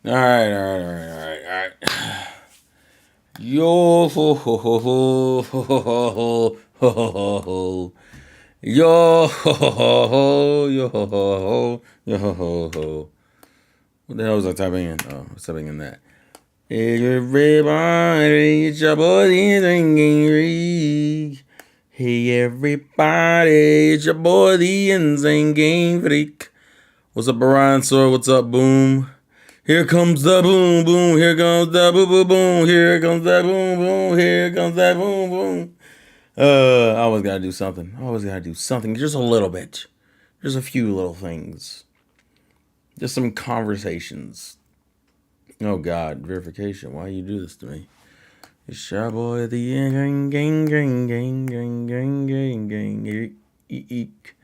All right, all right. Yo ho ho ho ho ho ho ho ho ho. Yo ho ho ho yo ho ho ho yo ho ho ho. What the hell was I typing in? Oh, I was typing in that. Everybody, it's your boy the Singing Freak. Hey everybody, it's your boy the Insane Game Freak. What's up, Brian? So what's up, Boom? Here comes the boom boom. Here comes the boom boom boom. Here comes that boom boom. Here comes that boom boom. I always gotta do something. I always gotta do something. Just a little bit. Just a few little things. Just some conversations. Oh God, verification. Why you do this to me? It's your boy the gang gang gang gang gang gang gang gang. Eek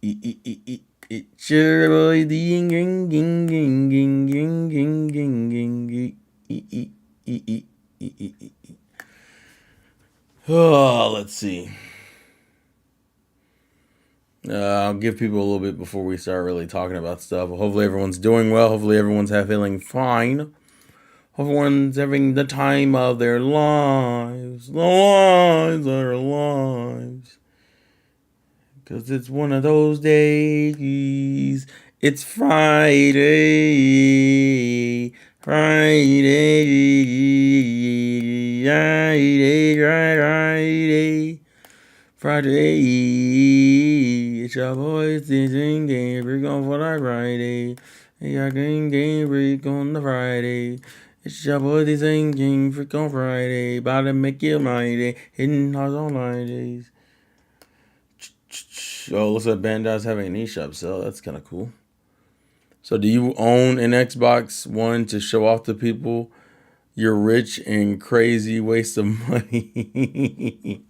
eek eek. It's your boy the gang gang gang gang gang gang gang gang. Eek eek eek. Oh, let's see. I'll give people a little bit before we start really talking about stuff. Hopefully everyone's doing well. Hopefully everyone's feeling fine. Everyone's having the time of their lives. The lives of their lives. Because it's one of those days. It's Friday. Friday. Friday. It's your boys singing game break on for that Friday. They got game break on the Friday. It's your boys singing freak on Friday. About to make you my day. Hitting hard on Fridays. Oh, looks like Bandai's having an eShop sale. That's kind of cool. So, do you own an Xbox One to show off to people your rich and crazy waste of money?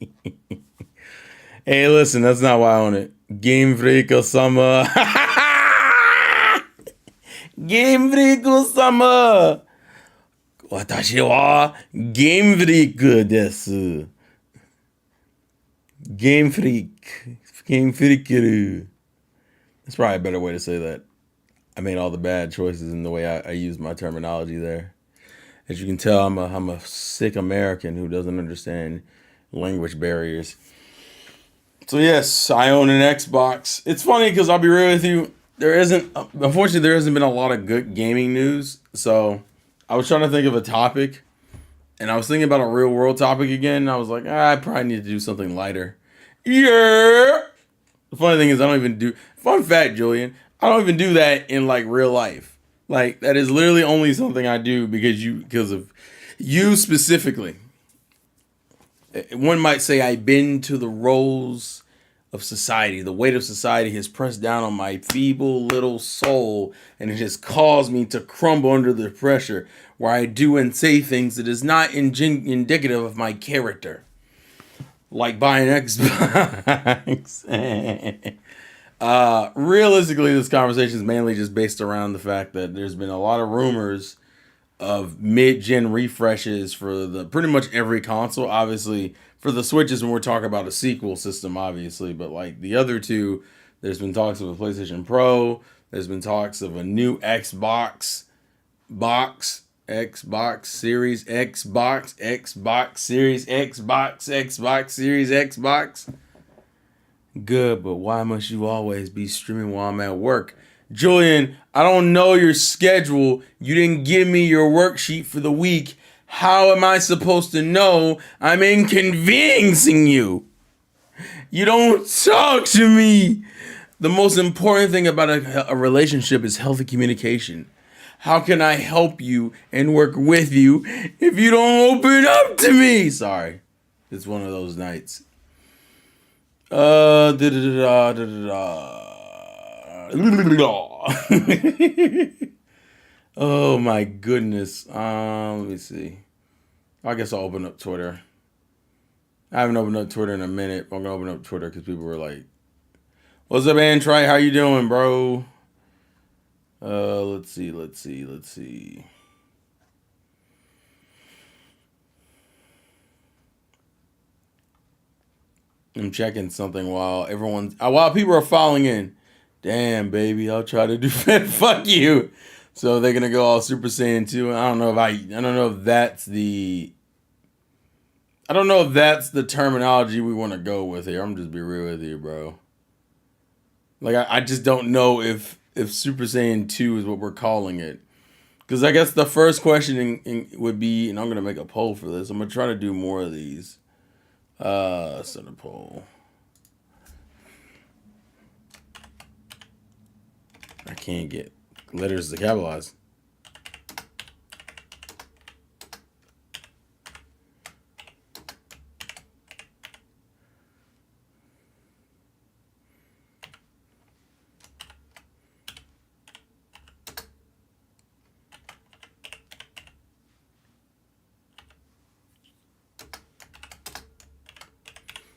Hey, listen, that's not why I own it. Game Freak Summer. Game Freak Summer. 私はゲームフリークです。Game Freak. Game Freaker. That's probably a better way to say that. I made all the bad choices in the way I use my terminology there. As you can tell, I'm a sick American who doesn't understand language barriers. So yes, I own an Xbox. It's funny because I'll be real with you. Unfortunately, there hasn't been a lot of good gaming news. So I was trying to think of a topic, and I was thinking about a real world topic again. And I was like, I probably need to do something lighter. Yeah. The funny thing is, I don't even do. Fun fact, Julian, I don't even do that in like real life. Like that is literally only something I do because of you specifically. One might say I bend to the roles of society. The weight of society has pressed down on my feeble little soul, and it has caused me to crumble under the pressure where I do and say things that is not indicative of my character. Like buying Xbox. Realistically, this conversation is mainly just based around the fact that there's been a lot of rumors of mid-gen refreshes for the pretty much every console. Obviously, for the Switches, when we're talking about a sequel system, obviously, but like the other two, there's been talks of a PlayStation Pro. There's been talks of a new Xbox Series, Xbox Series, Xbox Series, Xbox. Good, but why must you always be streaming while I'm at work? Julian, I don't know your schedule. You didn't give me your worksheet for the week. How am I supposed to know I'm inconveniencing you? You don't talk to me. The most important thing about a relationship is healthy communication. How can I help you and work with you if you don't open up to me? Sorry. It's one of those nights. Da da da da da da. Oh my goodness. Let me see. I guess I'll open up Twitter. I haven't opened up Twitter in a minute. I'm gonna open up Twitter because people were like, "What's up, Antrite? How you doing, bro?" Let's see. I'm checking something while people are falling in. Damn, baby, I'll try to do that. Fuck you. So they're gonna go all Super Saiyan 2. I don't know if I don't know if that's the I don't know if that's the terminology we want to go with here. I'm just be real with you, bro. Like I just don't know if Super Saiyan 2 is what we're calling it. Because I guess the first question would be, and I'm gonna make a poll for this. I'm gonna try to do more of these. Set a poll. I can't get letters to capitalize.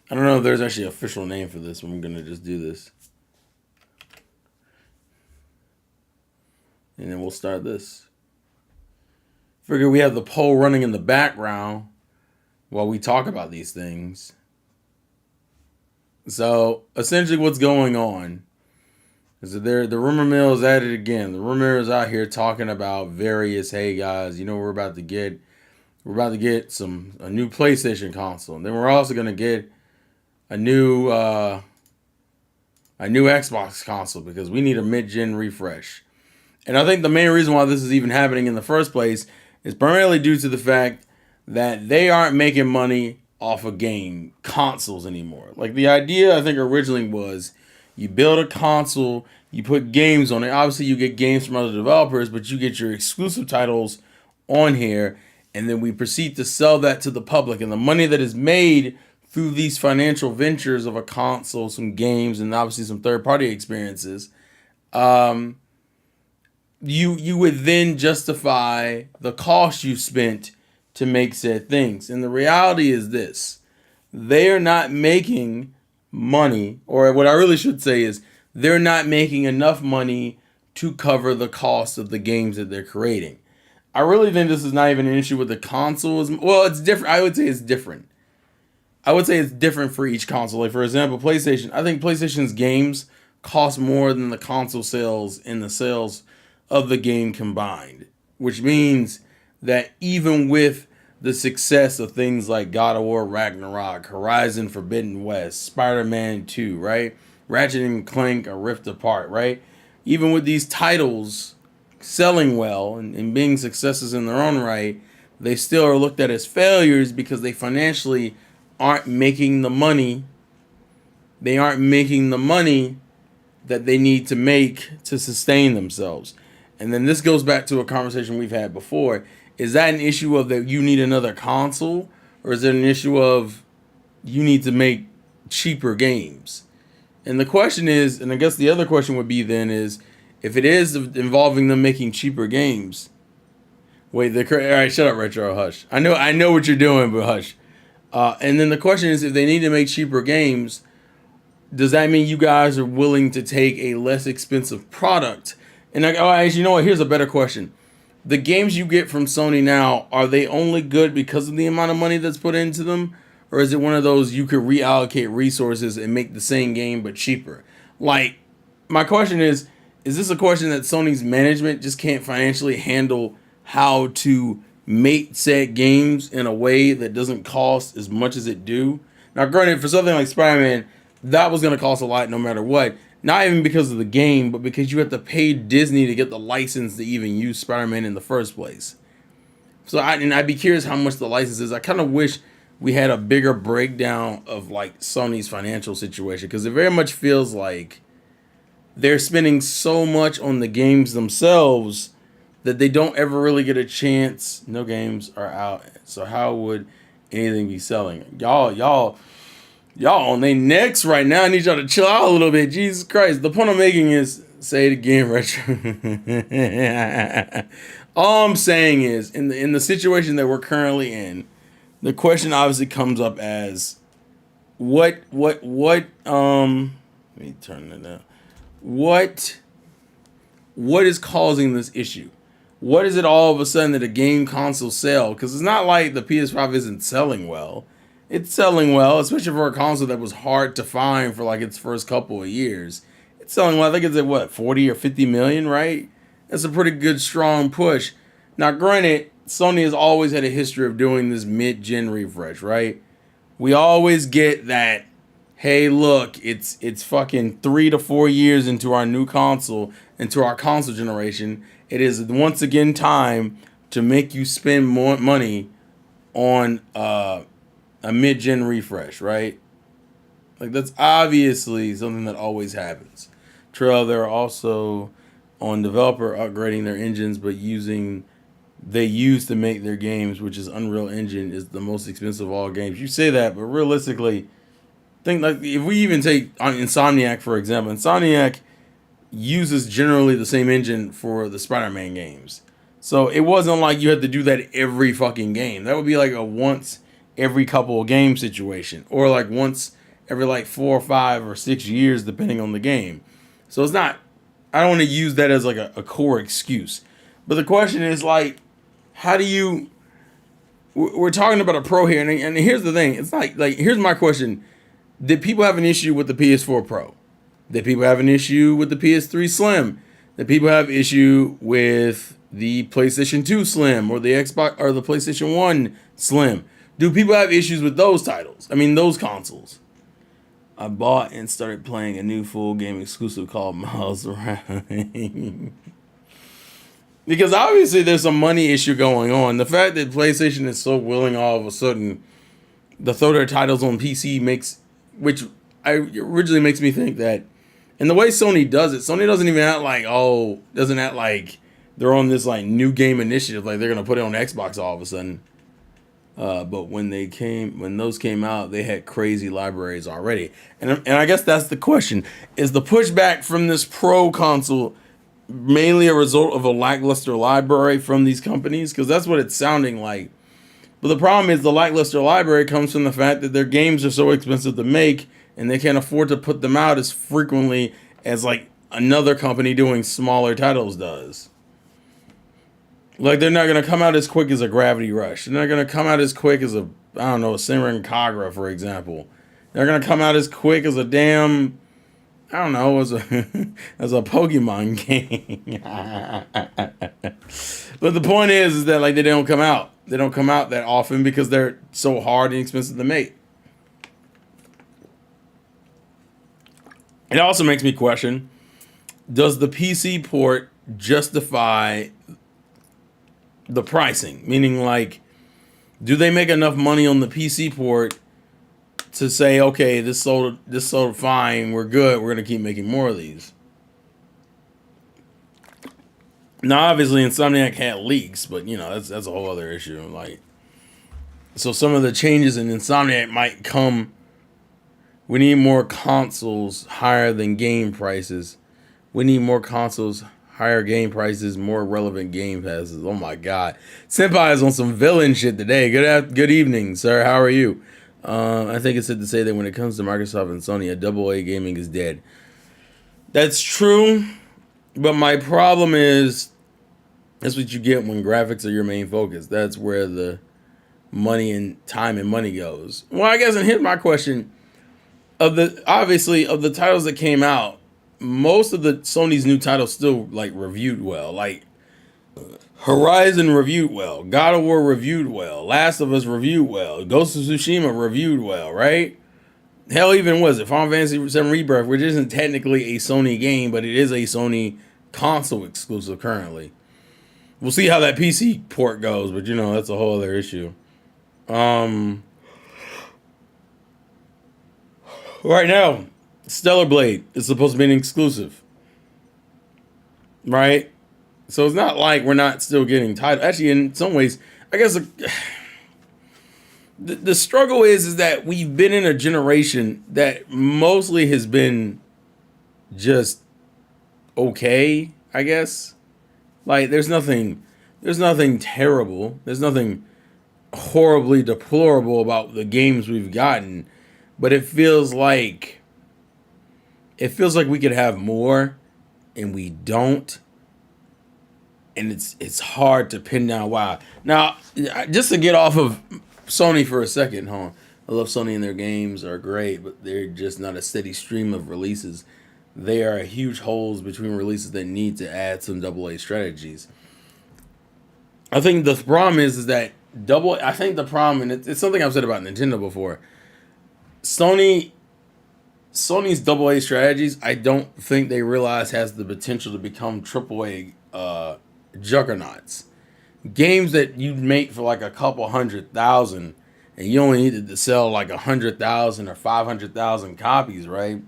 I don't know if there's actually an official name for this. I'm gonna just do this, and then we'll start this. Figure we have the poll running in the background while we talk about these things. So essentially, what's going on is that the rumor mill is at it again. The rumor is out here talking about various. Hey guys, you know we're about to get a new PlayStation console, and then we're also gonna get a new Xbox console because we need a mid-gen refresh. And I think the main reason why this is even happening in the first place is primarily due to the fact that they aren't making money off of game consoles anymore. Like the idea I think originally was you build a console, you put games on it. Obviously you get games from other developers, but you get your exclusive titles on here, and then we proceed to sell that to the public. And the money that is made through these financial ventures of a console, some games, and obviously some third-party experiences, you would then justify the cost you spent to make said things. And the reality is this: they are not making money, or what I really should say is they're not making enough money to cover the cost of the games that they're creating. I really think this is not even an issue with the consoles. Well, it's different. I would say it's different. I would say it's different for each console. Like for example, PlayStation. I think PlayStation's games cost more than the console sales and the sales of the game combined, which means that even with the success of things like God of War Ragnarok, Horizon Forbidden West, Spider-Man 2, right? Ratchet and Clank, A Rift Apart, right? Even with these titles selling well and being successes in their own right, they still are looked at as failures because they financially aren't making the money. They aren't making the money that they need to make to sustain themselves. And then this goes back to a conversation we've had before. Is that an issue of that you need another console? Or is it an issue of you need to make cheaper games? And the question is, and I guess the other question would be then is, if it is involving them making cheaper games, wait, all right, shut up, Retro, hush. I know what you're doing, but hush. And then the question is, if they need to make cheaper games, does that mean you guys are willing to take a less expensive product? And actually, you know what? Here's a better question. The games you get from Sony now, are they only good because of the amount of money that's put into them? Or is it one of those you could reallocate resources and make the same game but cheaper? Like, my question is this a question that Sony's management just can't financially handle how to make said games in a way that doesn't cost as much as it do? Now, granted, for something like Spider-Man, that was going to cost a lot no matter what. Not even because of the game, but because you have to pay Disney to get the license to even use Spider-Man in the first place. So I'd be curious how much the license is. I kind of wish we had a bigger breakdown of like Sony's financial situation, because it very much feels like they're spending so much on the games themselves that they don't ever really get a chance. No games are out, so how would anything be selling? Y'all on their necks right now. I need y'all to chill out a little bit. Jesus Christ. The point I'm making is, say it again, Retro. All I'm saying is, in the situation that we're currently in, the question obviously comes up as, let me turn it down. What is causing this issue? What is it all of a sudden that a game console sell? Because it's not like the PS5 isn't selling well. It's selling well, especially for a console that was hard to find for like its first couple of years. It's selling well. I think it's at what, 40 or 50 million, right? That's a pretty good, strong push. Now, granted, Sony has always had a history of doing this mid-gen refresh, right? We always get that, hey, look, it's fucking 3 to 4 years into our new console, into our console generation. It is once again time to make you spend more money on a mid-gen refresh, right? Like, that's obviously something that always happens. Trail, they're also on developer upgrading their engines, but they use to make their games, which is Unreal Engine, is the most expensive of all games. You say that, but realistically, think like if we even take on Insomniac for example, Insomniac uses generally the same engine for the Spider-Man games. So it wasn't like you had to do that every fucking game. That would be like a once every couple of game situation, or like once every like 4 or 5 or 6 years, depending on the game. So it's not. I don't want to use that as like a core excuse. But the question is like, how do you? We're talking about a pro here, and here's the thing. It's like here's my question: did people have an issue with the PS4 Pro? Did people have an issue with the PS3 Slim? Did people have issue with the PlayStation 2 Slim or the Xbox or the PlayStation 1 Slim? Do people have issues with those titles? I mean, those consoles. I bought and started playing a new full game exclusive called Miles Around. Because obviously there's a money issue going on. The fact that PlayStation is so willing all of a sudden to throw their titles on PC originally makes me think that, and the way Sony does it, Sony doesn't even act like they're on this like new game initiative, like they're gonna put it on Xbox all of a sudden. But when those came out, they had crazy libraries already, and I guess that's the question: is the pushback from this Pro console mainly a result of a lackluster library from these companies? Because that's what it's sounding like. But the problem is the lackluster library comes from the fact that their games are so expensive to make, and they can't afford to put them out as frequently as like another company doing smaller titles does. Like, they're not going to come out as quick as a Gravity Rush. They're not going to come out as quick as a Senran Kagura, for example. They're going to come out as quick as a damn, as a Pokemon game. But the point is that, like, they don't come out. They don't come out that often because they're so hard and expensive to make. It also makes me question, does the PC port justify the pricing? Meaning, like, do they make enough money on the PC port to say, okay, this sold fine, we're good, we're gonna keep making more of these? Now, obviously, Insomniac had leaks, but that's a whole other issue. Like, so some of the changes in Insomniac might come. We need more consoles higher than game prices. We need more consoles, higher game prices, more relevant game passes. Oh my God. Senpai is on some villain shit today. Good evening, sir. How are you? I think it's safe to say that when it comes to Microsoft and Sony, AA gaming is dead. That's true, but my problem is that's what you get when graphics are your main focus. That's where the money and time and money goes. Well, I guess, and here's my question. Of the titles that came out, most of the Sony's new titles still like reviewed well. Like Horizon reviewed well, God of War reviewed well, Last of Us reviewed well, Ghost of Tsushima reviewed well, right? Hell, even Final Fantasy VII Rebirth, which isn't technically a Sony game, but it is a Sony console exclusive currently. We'll see how that PC port goes, but that's a whole other issue. Right now, Stellar Blade is supposed to be an exclusive, right? So it's not like we're not still getting titles. Actually, in some ways, I guess the struggle is that we've been in a generation that mostly has been just okay, I guess. Like, there's nothing terrible. There's nothing horribly deplorable about the games we've gotten. But it feels like we could have more, and we don't. And it's hard to pin down why. Now, just to get off of Sony for a second, I love Sony and their games are great, but they're just not a steady stream of releases. there are huge holes between releases that need to add some AA strategies. I think the problem is that I think the problem, and it's something I've said about Nintendo before. Sony's AA strategies, I don't think they realize has the potential to become AAA juggernauts. Games that you make for like a couple 100,000, and you only needed to sell like 100,000 or 500,000 copies, right?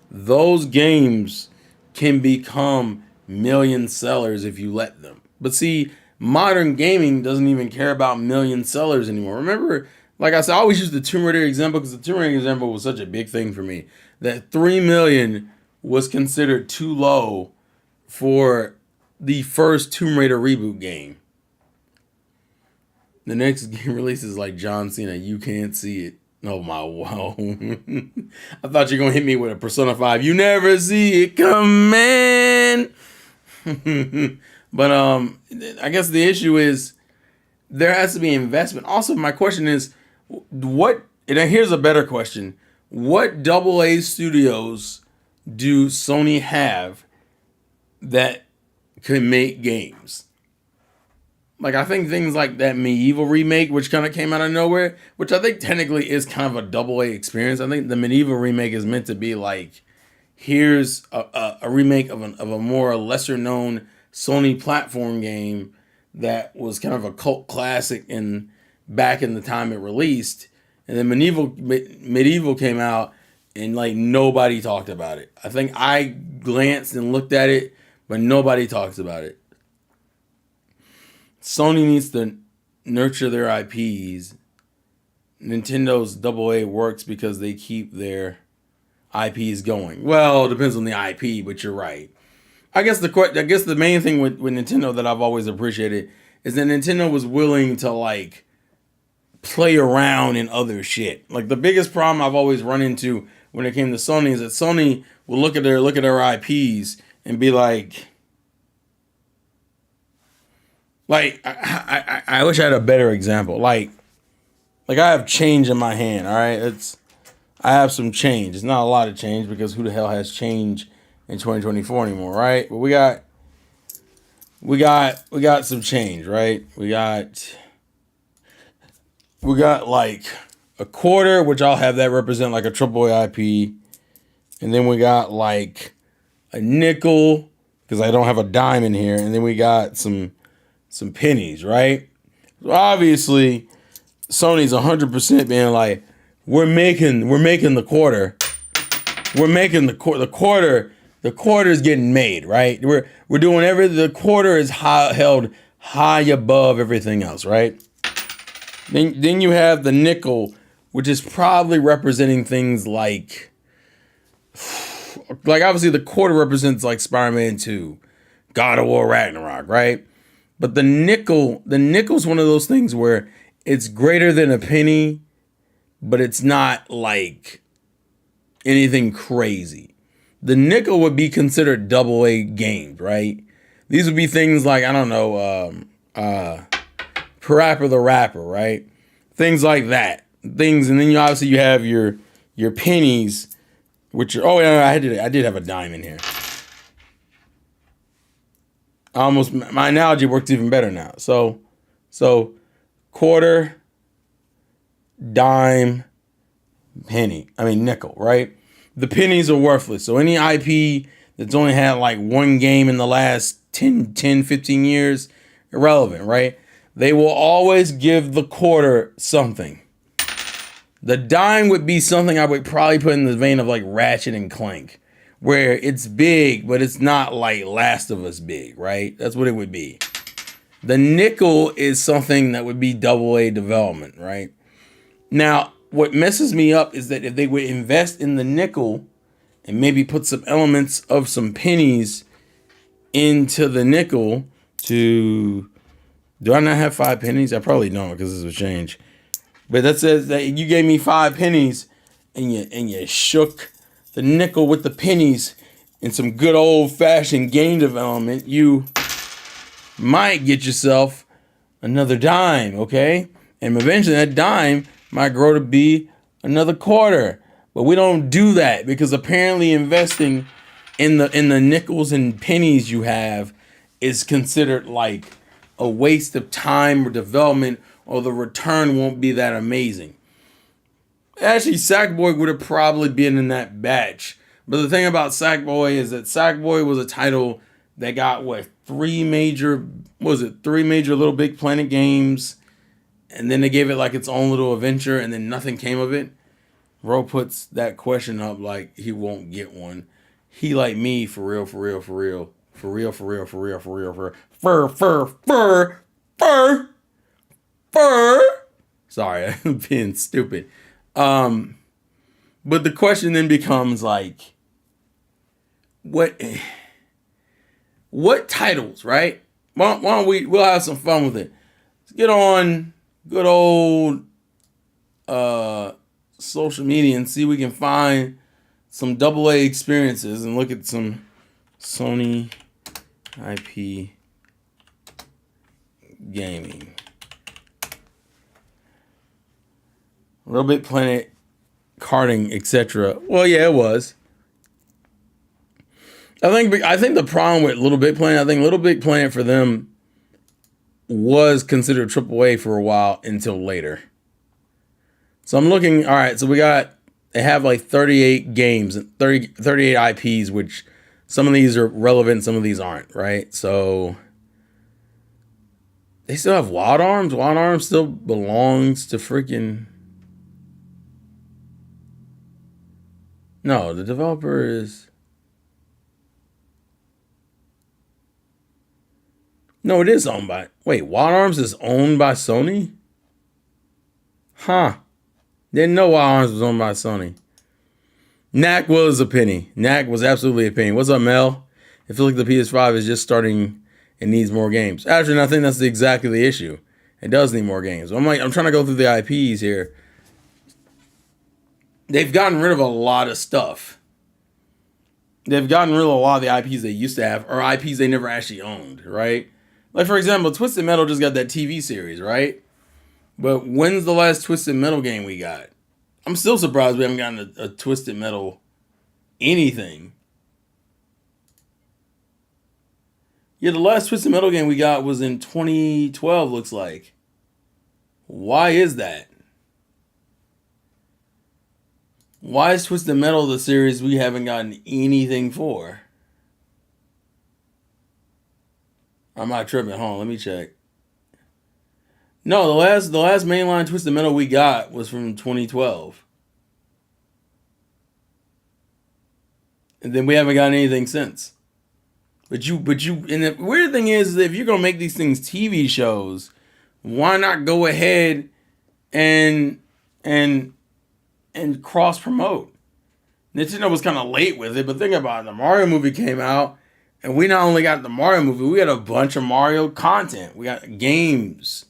Those games can become million sellers if you let them. But see, modern gaming doesn't even care about million sellers anymore. Remember, like I said, I always use the Tomb Raider example because the Tomb Raider example was such a big thing for me. That 3 million was considered too low for the first Tomb Raider reboot game. The next game releases like John Cena. You can't see it. Oh my wow. I thought you were going to hit me with a Persona 5. You never see it coming. But I guess the issue is there has to be investment. Also, my question is, and here's a better question. What AA studios do Sony have that can make games? Like, I think things like that Medieval remake, which kind of came out of nowhere, which I think technically is kind of a AA experience. I think the Medieval remake is meant to be like, here's a remake of a more lesser known Sony platform game that was kind of a cult classic back in the time it released. And then Medieval came out and like nobody talked about it. I think I glanced and looked at it, but nobody talks about it. Sony needs to nurture their IPs. Nintendo AA works because they keep their IPs going. Well, it depends on the IP, but you're right. I guess the main thing with Nintendo that I've always appreciated is that Nintendo was willing to like play around in other shit. Like the biggest problem I've always run into when it came to Sony is that Sony will look at their IPs and be like I wish I had a better example. Like I have change in my hand. All right, I have some change. It's not a lot of change because who the hell has change in 2024 anymore, right? But we got some change, right? We got like a quarter, which I'll have that represent like a AAA IP, and then we got like a nickel because I don't have a dime in here, and then we got some pennies, right? So obviously, Sony's 100% being like, we're making the quarter. We're making the quarter. The quarter is getting made, right? We're doing the quarter is held high above everything else, right? Then you have the nickel, which is probably representing things like obviously the quarter represents like Spider-Man 2, God of War Ragnarok, right? But the nickel's one of those things where it's greater than a penny, but it's not like anything crazy. The nickel would be considered AA games, right? These would be things like, I don't know, Parappa the Rapper, right? Things like that. Things, and then you have your pennies, which are, I did have a dime in here. My analogy works even better now. So quarter, dime, penny. Nickel, right? The pennies are worthless. So any IP that's only had like one game in the last 10, 15 years, irrelevant, right? They will always give the quarter something. The dime would be something I would probably put in the vein of like Ratchet and Clank, where it's big, but it's not like Last of Us big, right? That's what it would be. The nickel is something that would be AA development, right? Now, what messes me up is that if they would invest in the nickel and maybe put some elements of some pennies into the nickel do I not have 5 pennies? I probably don't because this will change. But that says that you gave me 5 pennies and you shook the nickel with the pennies in some good old fashioned game development, you might get yourself another dime, okay? And eventually that dime might grow to be another quarter. But we don't do that because apparently investing in the nickels and pennies you have is considered like a waste of time or development, or the return won't be that amazing. Actually, Sackboy would have probably been in that batch. But the thing about Sackboy is that Sackboy was a title that got three major Little Big Planet games, and then they gave it like its own little adventure, and then nothing came of it. Ro puts that question up like he won't get one. He like me, for real, for real, for real. For real, for real, for real, for real, for fur. Sorry, I'm being stupid. But the question then becomes like, what titles, right? Why don't we'll have some fun with it. Let's get on good old social media and see if we can find some AA experiences and look at some Sony IP gaming. Little Big Planet, karting, etc. Well, yeah, it was. I think the problem with Little Big Planet, I think Little Big Planet for them was considered AAA for a while until later. So I'm looking, all right, so they have like 38 games, 38 IPs, which some of these are relevant, some of these aren't, right? So they still have Wild Arms. Wild Arms still belongs to freaking... No, the developer is... No, it is owned by... Wait, Wild Arms is owned by Sony? Huh. Didn't know Wild Arms was owned by Sony. Knack was a penny. Knack was absolutely a penny. What's up, Mel? I feel like the PS5 is just starting and needs more games. Actually, I think that's exactly the issue. It does need more games. I'm trying to go through the IPs here. They've gotten rid of a lot of stuff. They've gotten rid of a lot of the IPs they used to have, or IPs they never actually owned, right? Like, for example, Twisted Metal just got that TV series, right? But when's the last Twisted Metal game we got? I'm still surprised we haven't gotten a Twisted Metal anything. Yeah, the last Twisted Metal game we got was in 2012, looks like. Why is that? Why is Twisted Metal the series we haven't gotten anything for? I'm not tripping. Hold on, let me check. No, the last mainline Twisted Metal we got was from 2012. And then we haven't gotten anything since. But you, and the weird thing is that if you're gonna make these things TV shows, why not go ahead and cross promote? Nintendo was kind of late with it, but think about it. The Mario movie came out, and we not only got the Mario movie, we had a bunch of Mario content. We got games.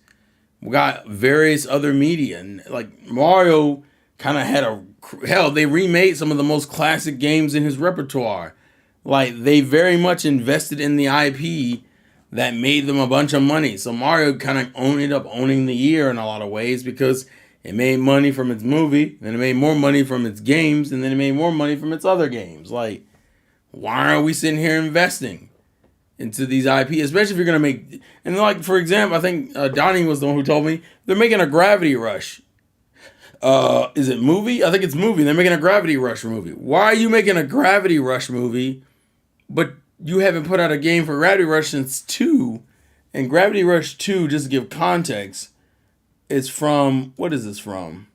We got various other media. And like Mario kind of had they remade some of the most classic games in his repertoire. Like they very much invested in the IP that made them a bunch of money. So Mario kind of ended up owning the year in a lot of ways because it made money from its movie, then it made more money from its games, and then it made more money from its other games. Like, why are we sitting here investing into these IP, especially if you're going to make... And like, for example, I think Donnie was the one who told me they're making a Gravity Rush. Is it movie? I think it's movie. They're making a Gravity Rush movie. Why are you making a Gravity Rush movie, but you haven't put out a game for Gravity Rush since 2? And Gravity Rush 2, just to give context, it's from... What is this from?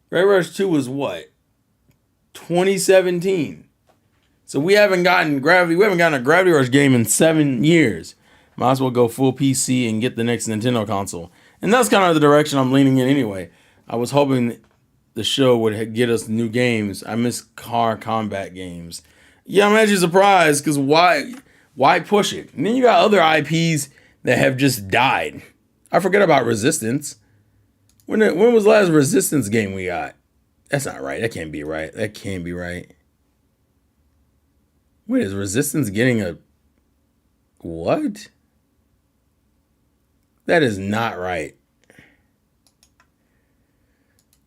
Gravity Rush 2 was what? 2017. So we haven't gotten a Gravity Rush game in 7 years. Might as well go full PC and get the next Nintendo console. And that's kind of the direction I'm leaning in anyway. I was hoping the show would get us new games. I miss car combat games. Yeah, I'm actually surprised because why push it? And then you got other IPs that have just died. I forget about Resistance. When was the last Resistance game we got? That's not right. That can't be right. That can't be right. Wait, is Resistance getting a... What? That is not right.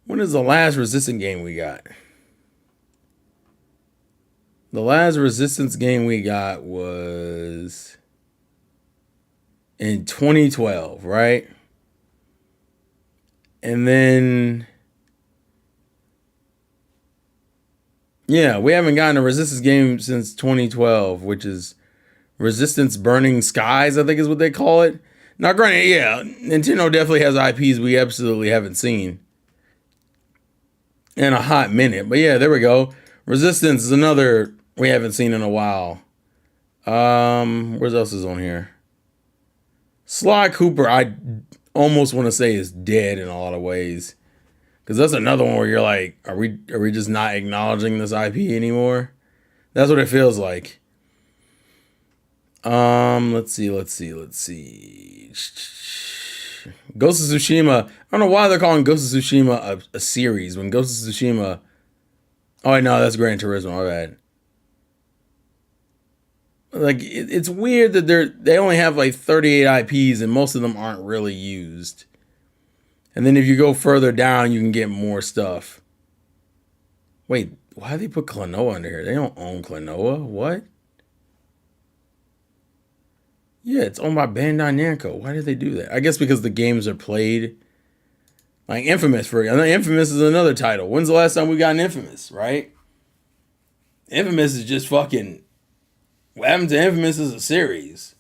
When is the last Resistance game we got? The last Resistance game we got was in 2012, right? And then, yeah, we haven't gotten a Resistance game since 2012, which is Resistance Burning Skies, I think is what they call it. Now, granted, yeah, Nintendo definitely has IPs we absolutely haven't seen in a hot minute. But yeah, there we go. Resistance is another we haven't seen in a while. What else is on here? Sly Cooper, I almost want to say is dead in a lot of ways. Because that's another one where you're like, are we just not acknowledging this IP anymore? That's what it feels like. Let's see. Ghost of Tsushima. I don't know why they're calling Ghost of Tsushima a series when Ghost of Tsushima. Oh no, that's Gran Turismo. My bad. Like it's weird that they only have like 38 IPs and most of them aren't really used. And then if you go further down, you can get more stuff. Wait, why did they put Klonoa under here? They don't own Klonoa. What? Yeah, it's owned by Bandai Namco. Why did they do that? I guess because the games are played. Like Infamous, for Infamous is another title. When's the last time we got an Infamous, right? Infamous is just fucking. What happened to Infamous as a series?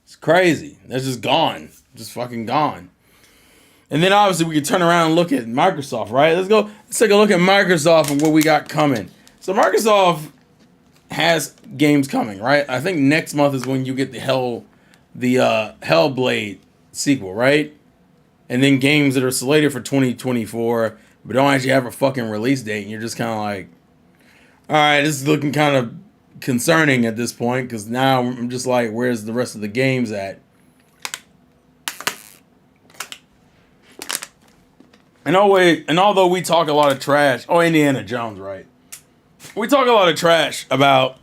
It's crazy. That's just gone. Just fucking gone. And then obviously we can turn around and look at Microsoft, right? Let's take a look at Microsoft and what we got coming. So Microsoft has games coming, right? I think next month is when you get the Hellblade sequel, right? And then games that are slated for 2024 but don't actually have a fucking release date, and you're just kind of like, all right, this is looking kind of concerning at this point, because now I'm just like, where's the rest of the games at? And although we talk a lot of trash, Indiana Jones, right? We talk a lot of trash about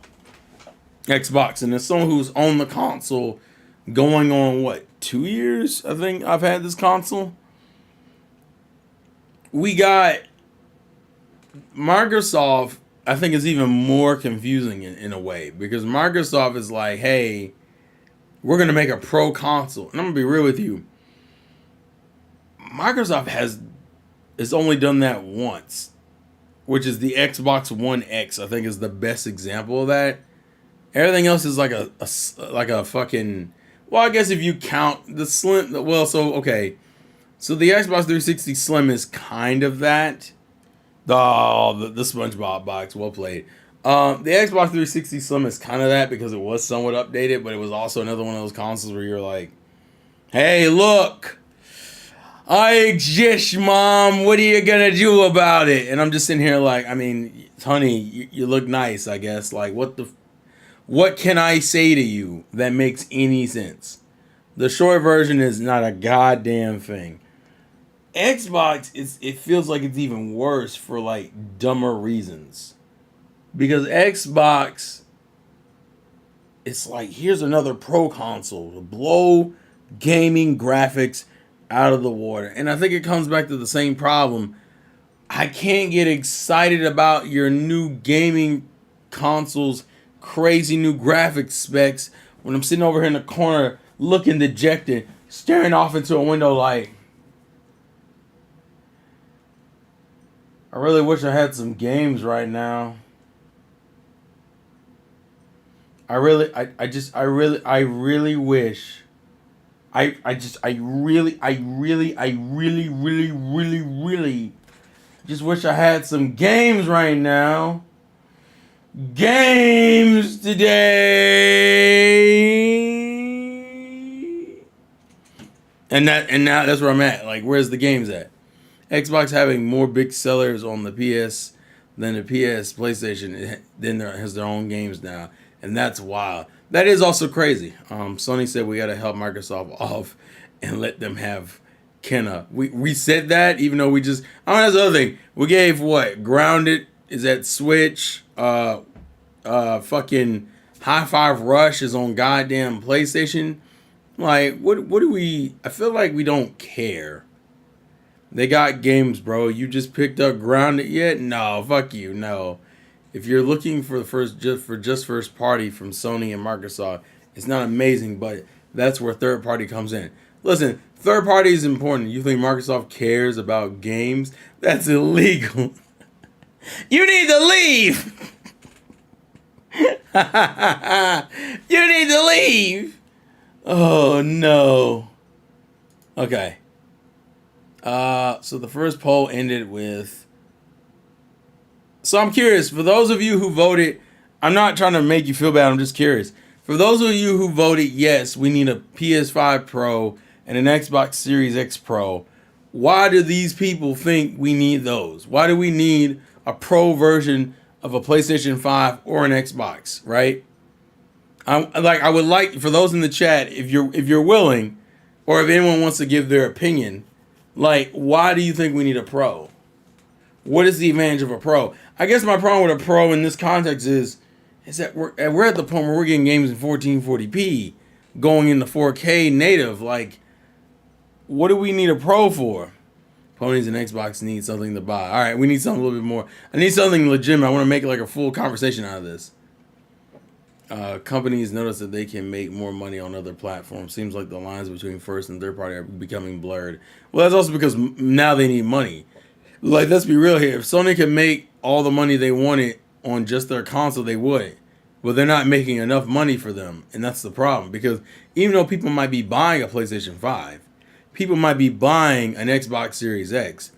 Xbox, and as someone who's on the console going on, 2 years, I think I've had this console. We got Microsoft, I think is even more confusing in a way, because Microsoft is like, hey, we're going to make a pro console. And I'm going to be real with you. Microsoft has only done that once, which is the Xbox One X. I think is the best example of that. Everything else is like a fucking. Well, I guess if you count the Slim. Well, so okay, so the Xbox 360 Slim is kind of that. The SpongeBob box, well played. The Xbox 360 Slim is kind of that because it was somewhat updated, but it was also another one of those consoles where you're like, hey, look, I exist, Mom. What are you gonna do about it? And I'm just sitting here like, I mean, honey, you look nice, I guess. Like, what can I say to you that makes any sense? The short version is not a goddamn thing. Xbox, it feels like it's even worse for like dumber reasons. Because Xbox, it's like, here's another pro console to blow gaming graphics out of the water. And I think it comes back to the same problem. I can't get excited about your new gaming console's crazy new graphics specs when I'm sitting over here in the corner looking dejected, staring off into a window like, I really wish I had some games right now. I really wish. Really just wish I had some games right now. Games today. And now that's where I'm at. Like, where's the games at? Xbox having more big sellers on the PS than the PS PlayStation, then has their own games now, and that's wild. That is also crazy. Sony said we got to help Microsoft off and let them have Kenna. We said that even though we just. That's the other thing. We gave what Grounded is at Switch. Fucking Hi-Fi Rush is on goddamn PlayStation. Like, what do we? I feel like we don't care. They got games, bro. You just picked up Grounded yet? No, fuck you. No. if you're looking for the first party from Sony and Microsoft, it's not amazing, but that's where third party comes in. Listen, third party is important. You think Microsoft cares about games? That's illegal. You need to leave. You need to leave. Oh no. Okay. So the first poll ended with. So I'm curious, for those of you who voted, I'm not trying to make you feel bad, I'm just curious. For those of you who voted yes, we need a PS5 Pro and an Xbox Series X Pro, why do these people think we need those? Why do we need a Pro version of a PlayStation 5 or an Xbox, right? I would like for those in the chat, if you're willing, or if anyone wants to give their opinion, like, why do you think we need a Pro? What is the advantage of a Pro? I guess my problem with a Pro in this context is that we're at the point where we're getting games in 1440p, going into 4K native. Like, what do we need a Pro for? Ponies and Xbox need something to buy. All right, we need something a little bit more. I need something legitimate. I want to make like a full conversation out of this. Companies notice that they can make more money on other platforms. Seems like the lines between first and third party are becoming blurred. Well, that's also because now they need money. Like, let's be real here. If Sony could make all the money they wanted on just their console, they would. But they're not making enough money for them. And that's the problem. Because even though people might be buying a PlayStation 5, people might be buying an Xbox Series X,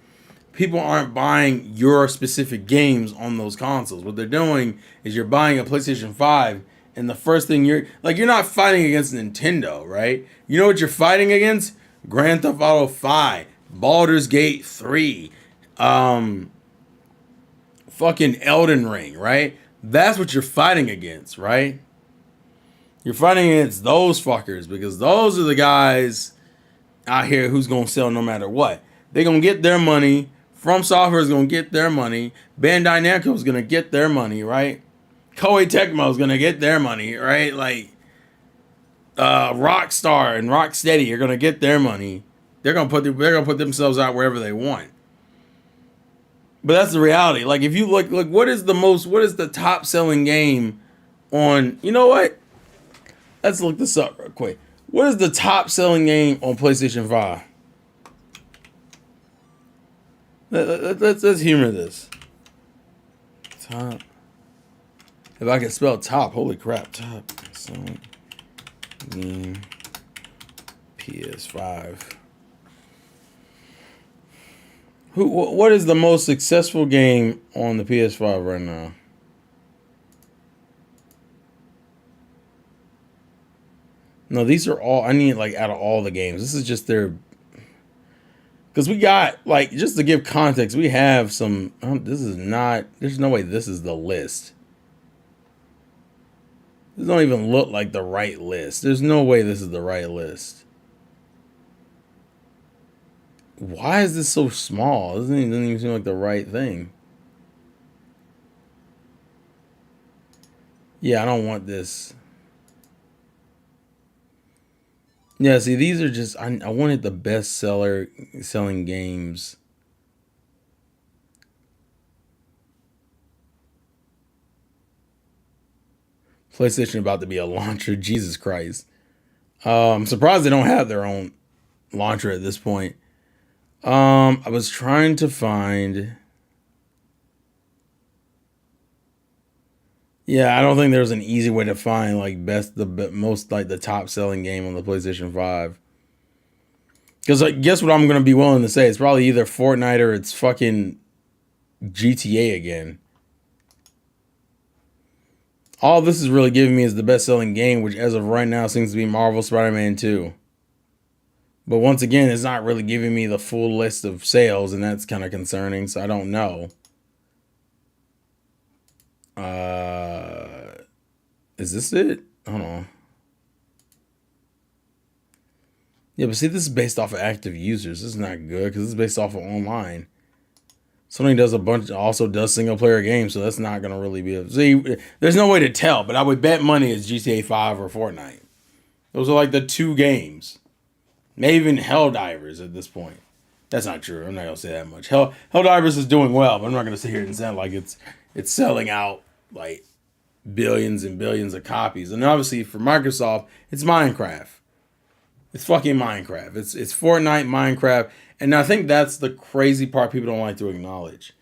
people aren't buying your specific games on those consoles. What they're doing is you're buying a PlayStation 5, and the first thing you're not fighting against Nintendo, right? You know what you're fighting against? Grand Theft Auto 5, Baldur's Gate 3, fucking Elden Ring, right? That's what you're fighting against, right? You're fighting against those fuckers because those are the guys out here who's gonna sell no matter what. They're gonna get their money. From Software is gonna get their money. Bandai Namco is gonna get their money, right? Koei Tecmo is gonna get their money, right? Like Rockstar and Rocksteady are gonna get their money. They're gonna put themselves out wherever they want. But that's the reality. Like, if you look, what is the top selling game on, you know what? Let's look this up real quick. What is the top selling game on PlayStation 5? Let's humor this. Top. If I can spell top, holy crap. Top selling game PS5. What is the most successful game on the PS5 right now? No, these are all, I need like out of all the games. This is just their, because we got, like, just to give context, we have some, this is not, there's no way this is the list. This don't even look like the right list. There's no way this is the right list. Why is this so small? It doesn't even seem like the right thing. Yeah, I don't want this. Yeah, see, these are just, I wanted the best selling games. PlayStation about to be a launcher. Jesus Christ. I'm surprised they don't have their own launcher at this point. I was trying to find. Yeah, I don't think there's an easy way to find like most like the top selling game on the PlayStation 5. Because I guess what I'm gonna be willing to say, it's probably either Fortnite or it's fucking GTA again. All this is really giving me is the best selling game, which as of right now seems to be Marvel Spider-Man 2. But once again, it's not really giving me the full list of sales, and that's kind of concerning, so I don't know. Is this it? Hold on. Yeah, but see, this is based off of active users. This is not good, because this is based off of online. Sony does also does single player games, so that's not going to really be see, there's no way to tell, but I would bet money it's GTA 5 or Fortnite. Those are like the two games. Maybe even Helldivers at this point. That's not true. I'm not going to say that much. Helldivers is doing well, but I'm not going to sit here and sound like it's selling out like billions and billions of copies. And obviously for Microsoft, it's Minecraft. It's fucking Minecraft. It's Fortnite, Minecraft. And I think that's the crazy part people don't like to acknowledge.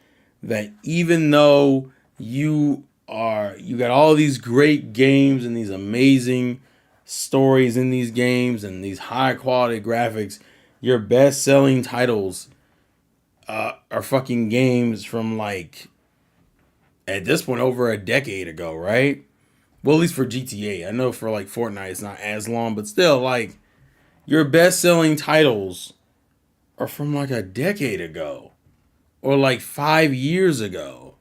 That even though you got all these great games and these amazing stories in these games and these high quality graphics, your best selling titles are fucking games from like at this point over a decade ago, right? Well, at least for GTA. I know for like Fortnite it's not as long, but still, like, your best selling titles are from like a decade ago or like 5 years ago.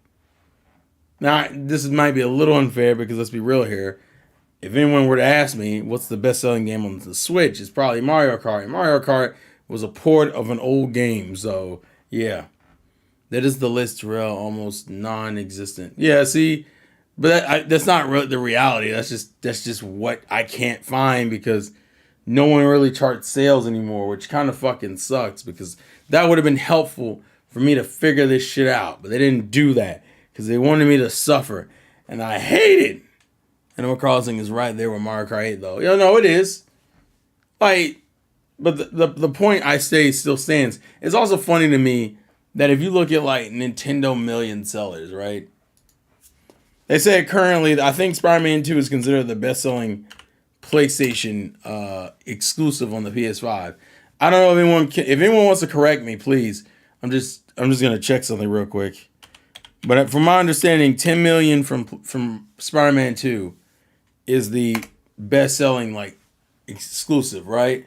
Now, this might be a little unfair because let's be real here. If anyone were to ask me what's the best selling game on the Switch, it's probably Mario Kart. And Mario Kart was a port of an old game. So, yeah. That is the list, real, almost non-existent. Yeah, see, but that's not really the reality. That's just what I can't find because no one really charts sales anymore, which kind of fucking sucks because that would have been helpful for me to figure this shit out. But they didn't do that because they wanted me to suffer, and I hate it. Animal Crossing is right there with Mario Kart 8, though. No, it is. Like, but the point I say still stands. It's also funny to me that if you look at like Nintendo million sellers, right? They say currently, I think Spider-Man 2 is considered the best-selling PlayStation exclusive on the PS5. I don't know if anyone wants to correct me, please. I'm just gonna check something real quick. But from my understanding, 10 million from Spider-Man 2 is the best-selling like exclusive, right?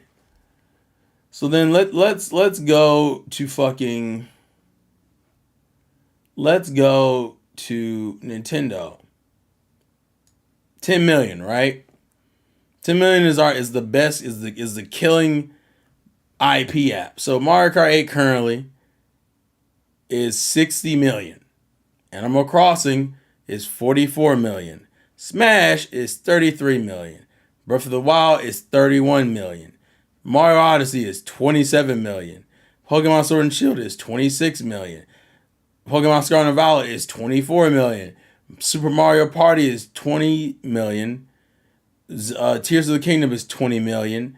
So then let's go to fucking let's go to Nintendo. 10 million, right? 10 million is the best, is the killing IP app. So Mario Kart 8 currently is 60 million. Animal Crossing is 44 million. Smash is 33 million. Breath of the Wild is 31 million. Mario Odyssey is 27 million. Pokemon Sword and Shield is 26 million. Pokemon Scarlet and Violet is 24 million. Super Mario Party is 20 million. Tears of the Kingdom is 20 million.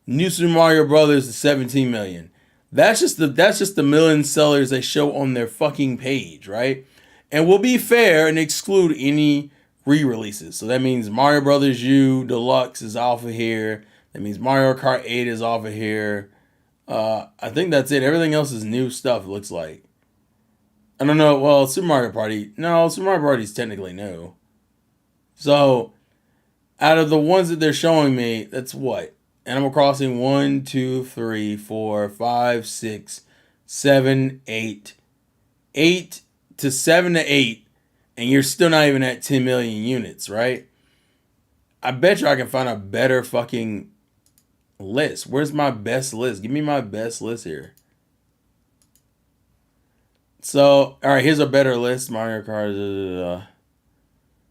New Super Mario Brothers is 17 million. That's just the million sellers they show on their fucking page, right? And we'll be fair and exclude any re-releases. So that means Mario Brothers U Deluxe is off of here. That means Mario Kart 8 is off of here. I think that's it. Everything else is new stuff, it looks like. I don't know. Well, Super Mario Party. No, Super Mario Party is technically new. So, out of the ones that they're showing me, that's what? Animal Crossing 1, 2, 3, 4, 5, 6, 7, 8. 8 to 7 to 8. And you're still not even at 10 million units, right? I bet you I can find a better fucking list. Where's my best list? Give me my best list here. So, all right, here's a better list. Mario Kart.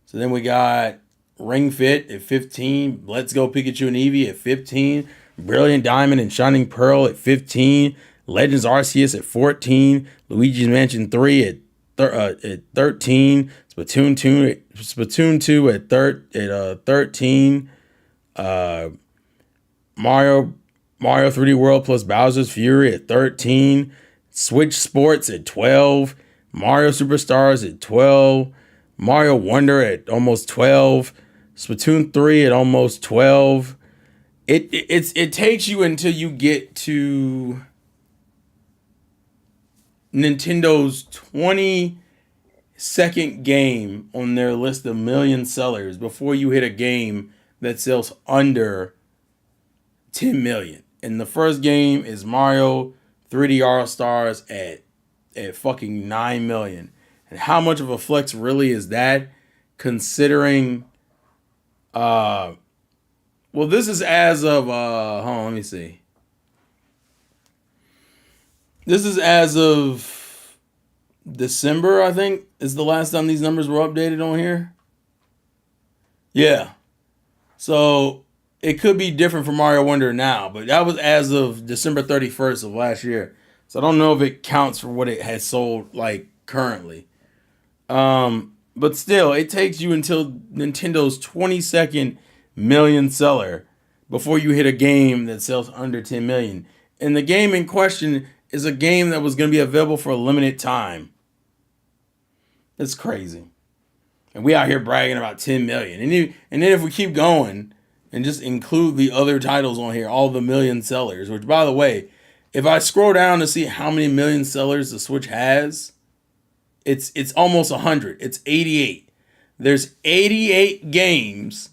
So then we got Ring Fit at 15. Let's Go Pikachu and Eevee at 15. Brilliant Diamond and Shining Pearl at 15. Legends Arceus at 14. Luigi's Mansion 3 at 13. Splatoon 2 at 13. Mario 3D World plus Bowser's Fury at 13. Switch Sports at 12. Mario Superstars at 12. Mario Wonder at almost 12. Splatoon 3 at almost 12. It takes you until you get to Nintendo's 22nd game on their list of million sellers before you hit a game that sells under 10 million. And the first game is Mario 3D All Stars at fucking 9 million. And how much of a flex really is that, considering well, this is as of hold on, let me see. This is as of December, I think, is the last time these numbers were updated on here. Yeah. So it could be different for Mario Wonder now, but that was as of December 31st of last year. So I don't know if it counts for what it has sold like currently. But But still, it takes you until Nintendo's 22nd million seller before you hit a game that sells under 10 million. And the game in question is a game that was going to be available for a limited time. It's crazy. And we out here bragging about 10 million. And then if we keep going and just include the other titles on here, all the million sellers, which by the way, if I scroll down to see how many million sellers the Switch has, it's almost 100. It's 88. There's 88 games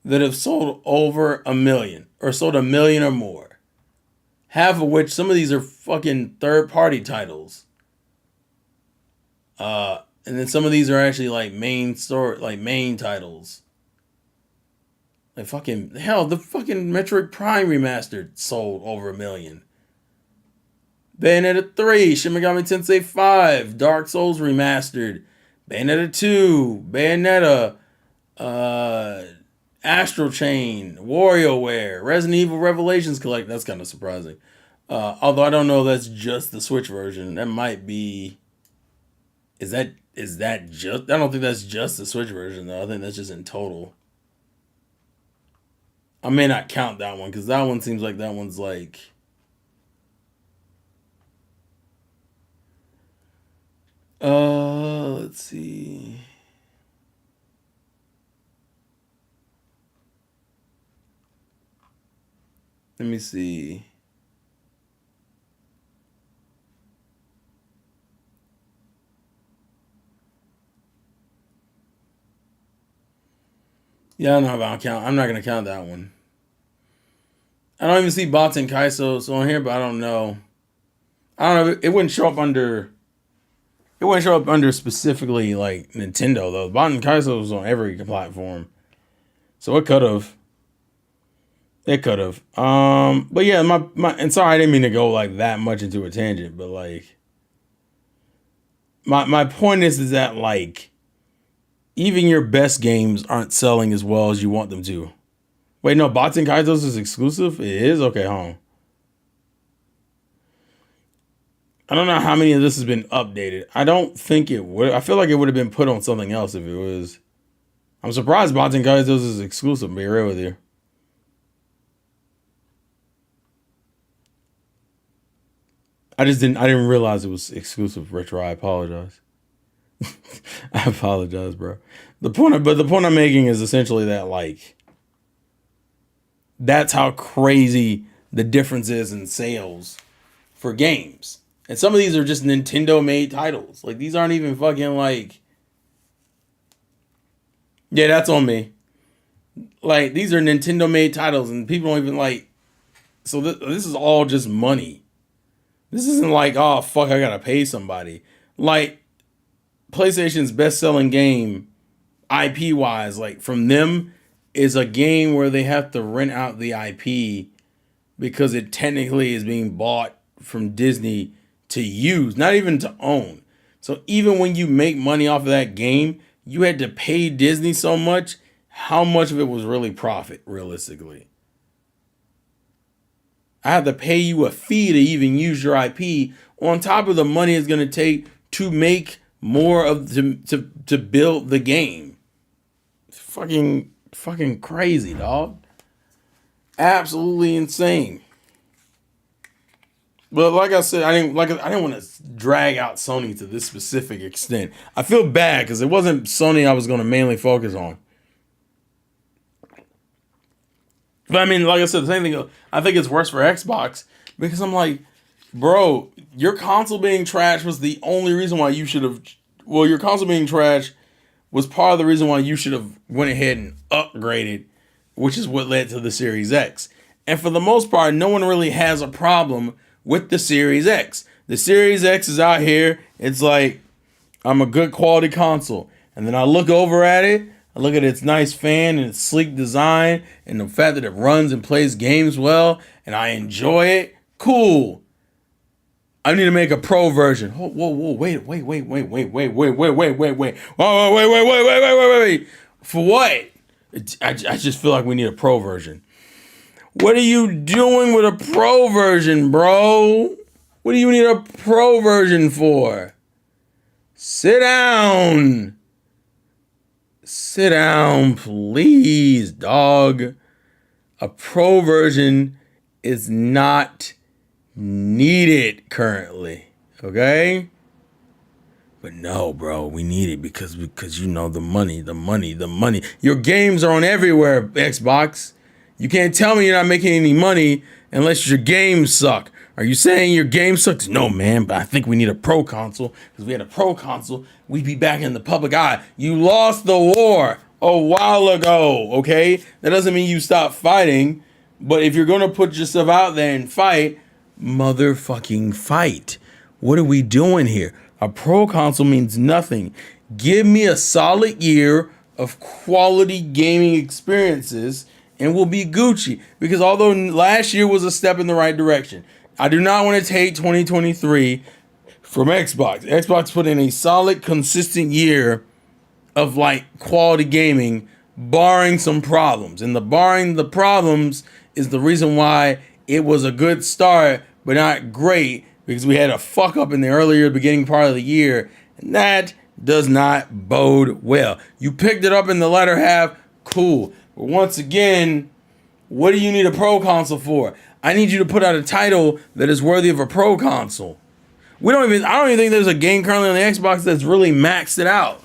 that have sold over a million or sold a million or more. Half of which, some of these are fucking third-party titles. And then some of these are actually like main titles. Like fucking hell, the fucking Metroid Prime remastered sold over a million. Bayonetta 3, Shin Megami Tensei 5, Dark Souls remastered, Bayonetta 2, Bayonetta, Astral Chain, WarioWare, Resident Evil Revelations Collect. That's kind of surprising. Although I don't know if that's just the Switch version. That might be. Is that just? I don't think that's just the Switch version though. I think that's just in total. I may not count that one because that one seems like that one's like. Let's see. Let me see. Yeah, I don't know about count. I'm not gonna count that one. I don't even see Bots and Kaisos on here, but I don't know. I don't know. It wouldn't show up under. It wouldn't show up under specifically like Nintendo though. Bot and Kaisos was on every platform, so it could have. It could have. But yeah, my and sorry, I didn't mean to go like that much into a tangent, but like my point is that like even your best games aren't selling as well as you want them to. Wait, no, Bots and Kaitos is exclusive? It is? Okay, hold on. I don't know how many of this has been updated. I don't think it would. I feel like it would have been put on something else if it was. I'm surprised Bots and Kaitos is exclusive, to be real with you. I didn't realize it was exclusive retro. I apologize. I apologize, bro. The point I'm making is essentially that like that's how crazy the difference is in sales for games. And some of these are just Nintendo made titles. Like these aren't even fucking like. Yeah, that's on me. Like these are Nintendo made titles and people don't even like. So this is all just money. This isn't like, oh fuck, I gotta pay somebody. Like PlayStation's best selling game, IP wise, like from them, is a game where they have to rent out the IP because it technically is being bought from Disney to use, not even to own. So even when you make money off of that game, you had to pay Disney so much. How much of it was really profit, realistically? I have to pay you a fee to even use your IP on top of the money it's going to take to make more of to build the game. It's fucking crazy, dog. Absolutely insane. But like I said, I didn't want to drag out Sony to this specific extent. I feel bad because it wasn't Sony I was going to mainly focus on. But I mean, like I said, the same thing. I think it's worse for Xbox because I'm like, bro, your console being trash was the only reason why you should have. Well, your console being trash was part of the reason why you should have went ahead and upgraded, which is what led to the Series X. And for the most part, no one really has a problem with the Series X. The Series X is out here. It's like, I'm a good quality console. And then I look over at it. I look at its nice fan and its sleek design and the fact that it runs and plays games well and I enjoy it. Cool. I need to make a pro version. Whoa, wait. For what? I just feel like we need a pro version. What are you doing with a pro version, bro? What do you need a pro version for? Sit down. Sit down, please, dog. A pro version is not needed currently. Okay? But no, bro, we need it because you know the money. Your games are on everywhere, Xbox. You can't tell me you're not making any money unless your games suck. Are you saying your game sucks? No, man, but I think we need a pro console because we had a pro console, we'd be back in the public eye. You lost the war a while ago, okay? That doesn't mean you stop fighting, but if you're gonna put yourself out there and fight, motherfucking fight. What are we doing here? A pro console means nothing. Give me a solid year of quality gaming experiences and we'll be Gucci. Because although last year was a step in the right direction, I do not want to take 2023 from Xbox. Xbox put in a solid, consistent year of like quality gaming, barring some problems. And the barring the problems is the reason why it was a good start, but not great, because we had a fuck up in the earlier beginning part of the year, and that does not bode well. You picked it up in the latter half, cool. But once again, what do you need a pro console for? I need you to put out a title that is worthy of a pro console. I don't even think there's a game currently on the Xbox that's really maxed it out.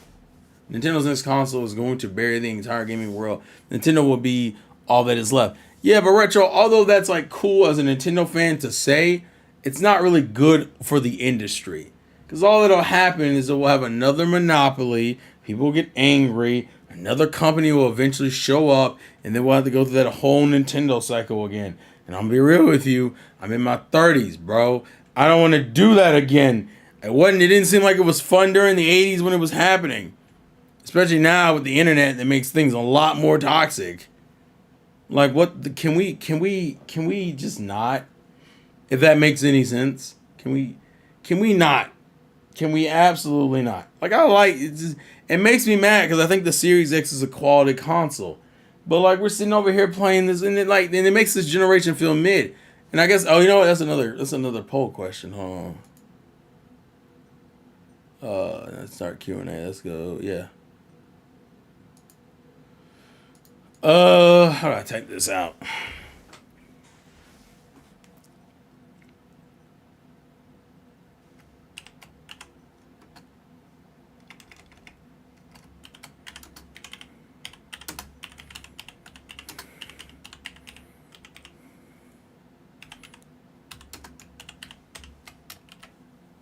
Nintendo's next console is going to bury the entire gaming world. Nintendo will be all that is left. Yeah, but Retro, although that's like cool as a Nintendo fan to say, it's not really good for the industry. Because all that'll happen is that we'll have another monopoly, people will get angry, another company will eventually show up, and then we'll have to go through that whole Nintendo cycle again. And I'm gonna be real with you, I'm in my 30s, bro. I don't want to do that again. It didn't seem like it was fun during the 80s when it was happening. Especially now with the internet that makes things a lot more toxic. Like can we just not? If that makes any sense. Can we not? Can we absolutely not? Like it makes me mad because I think the Series X is a quality console. But like we're sitting over here playing this and it makes this generation feel mid. And I guess you know what, that's another poll question, huh? Let's start Q&A. Let's go. Yeah. How do I take this out?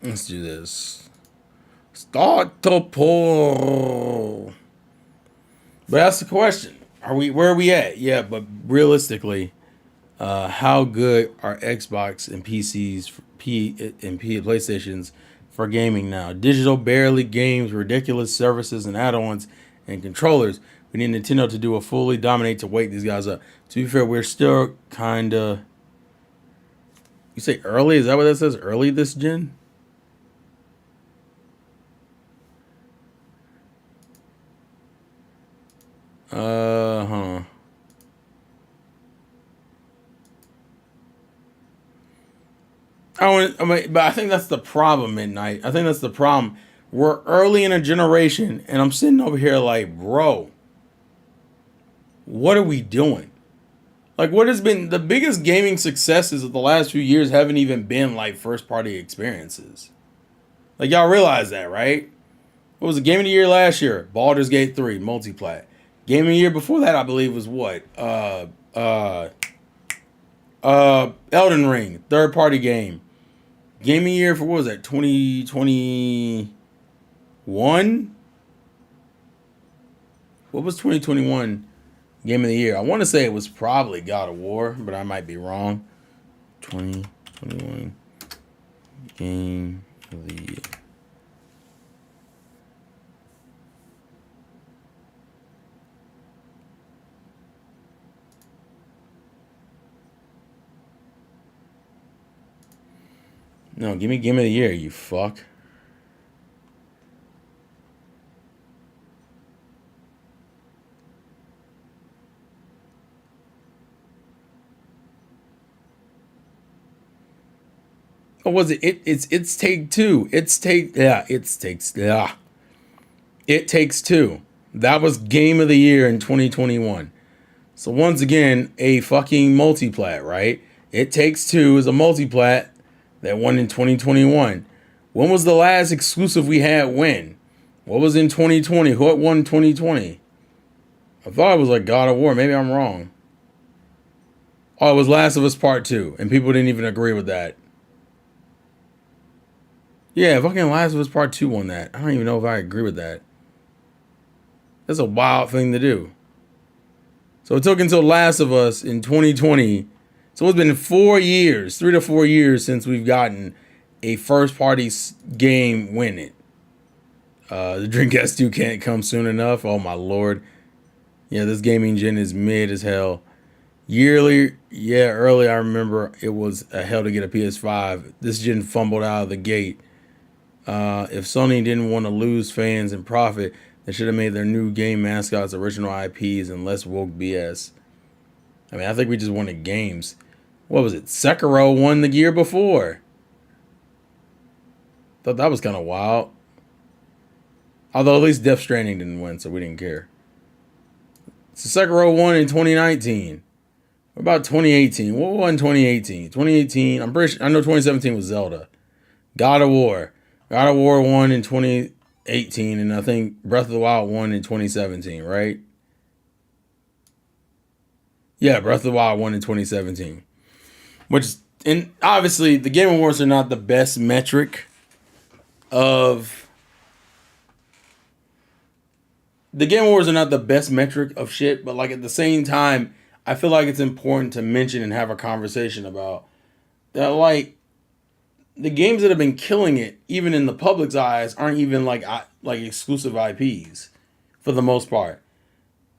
Let's do this. Start the poll. But that's the question. Where are we at? Yeah, but realistically, how good are Xbox and PlayStations for gaming now? Digital barely games, ridiculous services and add-ons and controllers. We need Nintendo to do a fully dominate to wake these guys up. To be fair, we're still kinda. You say early? Is that what that says? Early this gen? Huh. But I think that's the problem, Midnight. I think that's the problem. We're early in a generation, and I'm sitting over here like, bro, what are we doing? Like, what has been the biggest gaming successes of the last few years haven't even been like first party experiences. Like, y'all realize that, right? What was the game of the year last year? Baldur's Gate 3, multiplat. Game of the year before that, I believe, was what? Elden Ring, third party game. Game of the year for what was that? 2021? What was 2021 game of the year? I want to say it was probably God of War, but I might be wrong. 2021 game of the year. No, give me game of the year, you fuck. Or was it? It's Take Two. It Takes Two. That was Game of the Year in 2021. So once again, a fucking multiplat, right? It Takes Two is a multiplat that won in 2021. When was the last exclusive we had win? What was in 2020? What won 2020? I thought it was like God of War. Maybe I'm wrong. Oh, it was Last of Us Part 2, and people didn't even agree with that. Yeah, fucking Last of Us Part 2 won that. I don't even know if I agree with that. That's a wild thing to do. So it took until Last of Us in 2020. So it's been 4 years, 3 to 4 years since we've gotten a first party game win it. The Dreamcast 2 can't come soon enough. Oh my lord. Yeah, this gaming gen is mid as hell. Early I remember it was a hell to get a PS5. This gen fumbled out of the gate. If Sony didn't want to lose fans and profit, they should have made their new game mascots original IPs and less woke BS. I mean, I think we just wanted games. What was it? Sekiro won the year before. Thought that was kind of wild. Although at least Death Stranding didn't win, so we didn't care. So Sekiro won in 2019. What about 2018? What won 2018? 2018, I know 2017 was Zelda. God of War. God of War won in 2018, and I think Breath of the Wild won in 2017, right? Yeah, Breath of the Wild won in 2017. And obviously, the Game Awards are not the best metric of... The Game Awards are not the best metric of shit, but like at the same time, I feel like it's important to mention and have a conversation about that, like, the games that have been killing it, even in the public's eyes, aren't even like exclusive IPs for the most part.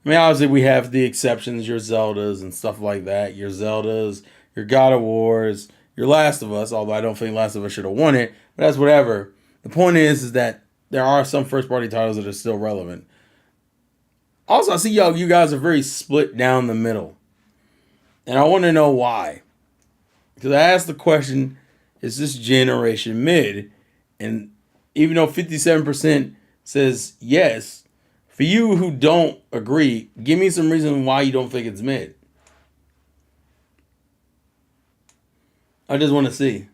I mean, obviously we have the exceptions, your Zeldas and stuff like that. Your Zeldas, your God of Wars, your Last of Us, although I don't think Last of Us should have won it, but that's whatever. The point is that there are some first-party titles that are still relevant. Also, I see you guys are very split down the middle. And I want to know why. Because I asked the question, is this generation mid? And even though 57% says yes, for you who don't agree, give me some reason why you don't think it's mid. I just want to see.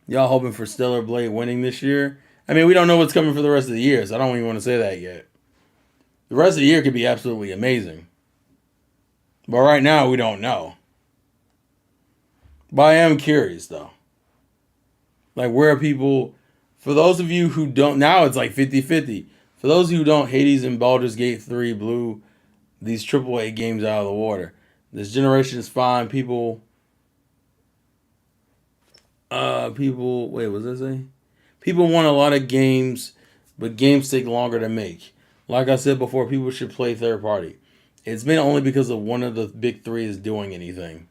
Y'all hoping for Stellar Blade winning this year? I mean, we don't know what's coming for the rest of the year, so I don't even want to say that yet. The rest of the year could be absolutely amazing. But right now, we don't know. But I am curious, though. Like, where are people... For those of you who don't... Now it's like 50-50. For those who don't, Hades and Baldur's Gate 3 blew these AAA games out of the water. This generation is fine. People... Wait, what does that say? People want a lot of games, but games take longer to make. Like I said before, people should play third party. It's been only because of one of the big three is doing anything.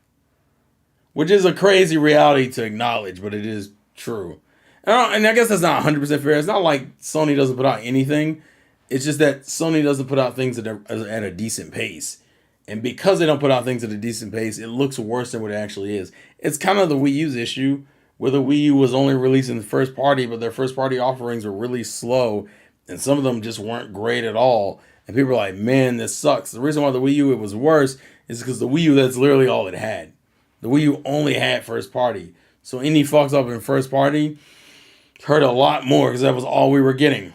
Which is a crazy reality to acknowledge, but it is true. And I guess that's not 100% fair. It's not like Sony doesn't put out anything. It's just that Sony doesn't put out things at a decent pace. And because they don't put out things at a decent pace, it looks worse than what it actually is. It's kind of the Wii U's issue, where the Wii U was only releasing the first party, but their first party offerings were really slow, and some of them just weren't great at all. And people were like, man, this sucks. The reason why the Wii U it was worse is because the Wii U, that's literally all it had. The Wii U only had first party. So any fucks up in first party hurt a lot more because that was all we were getting.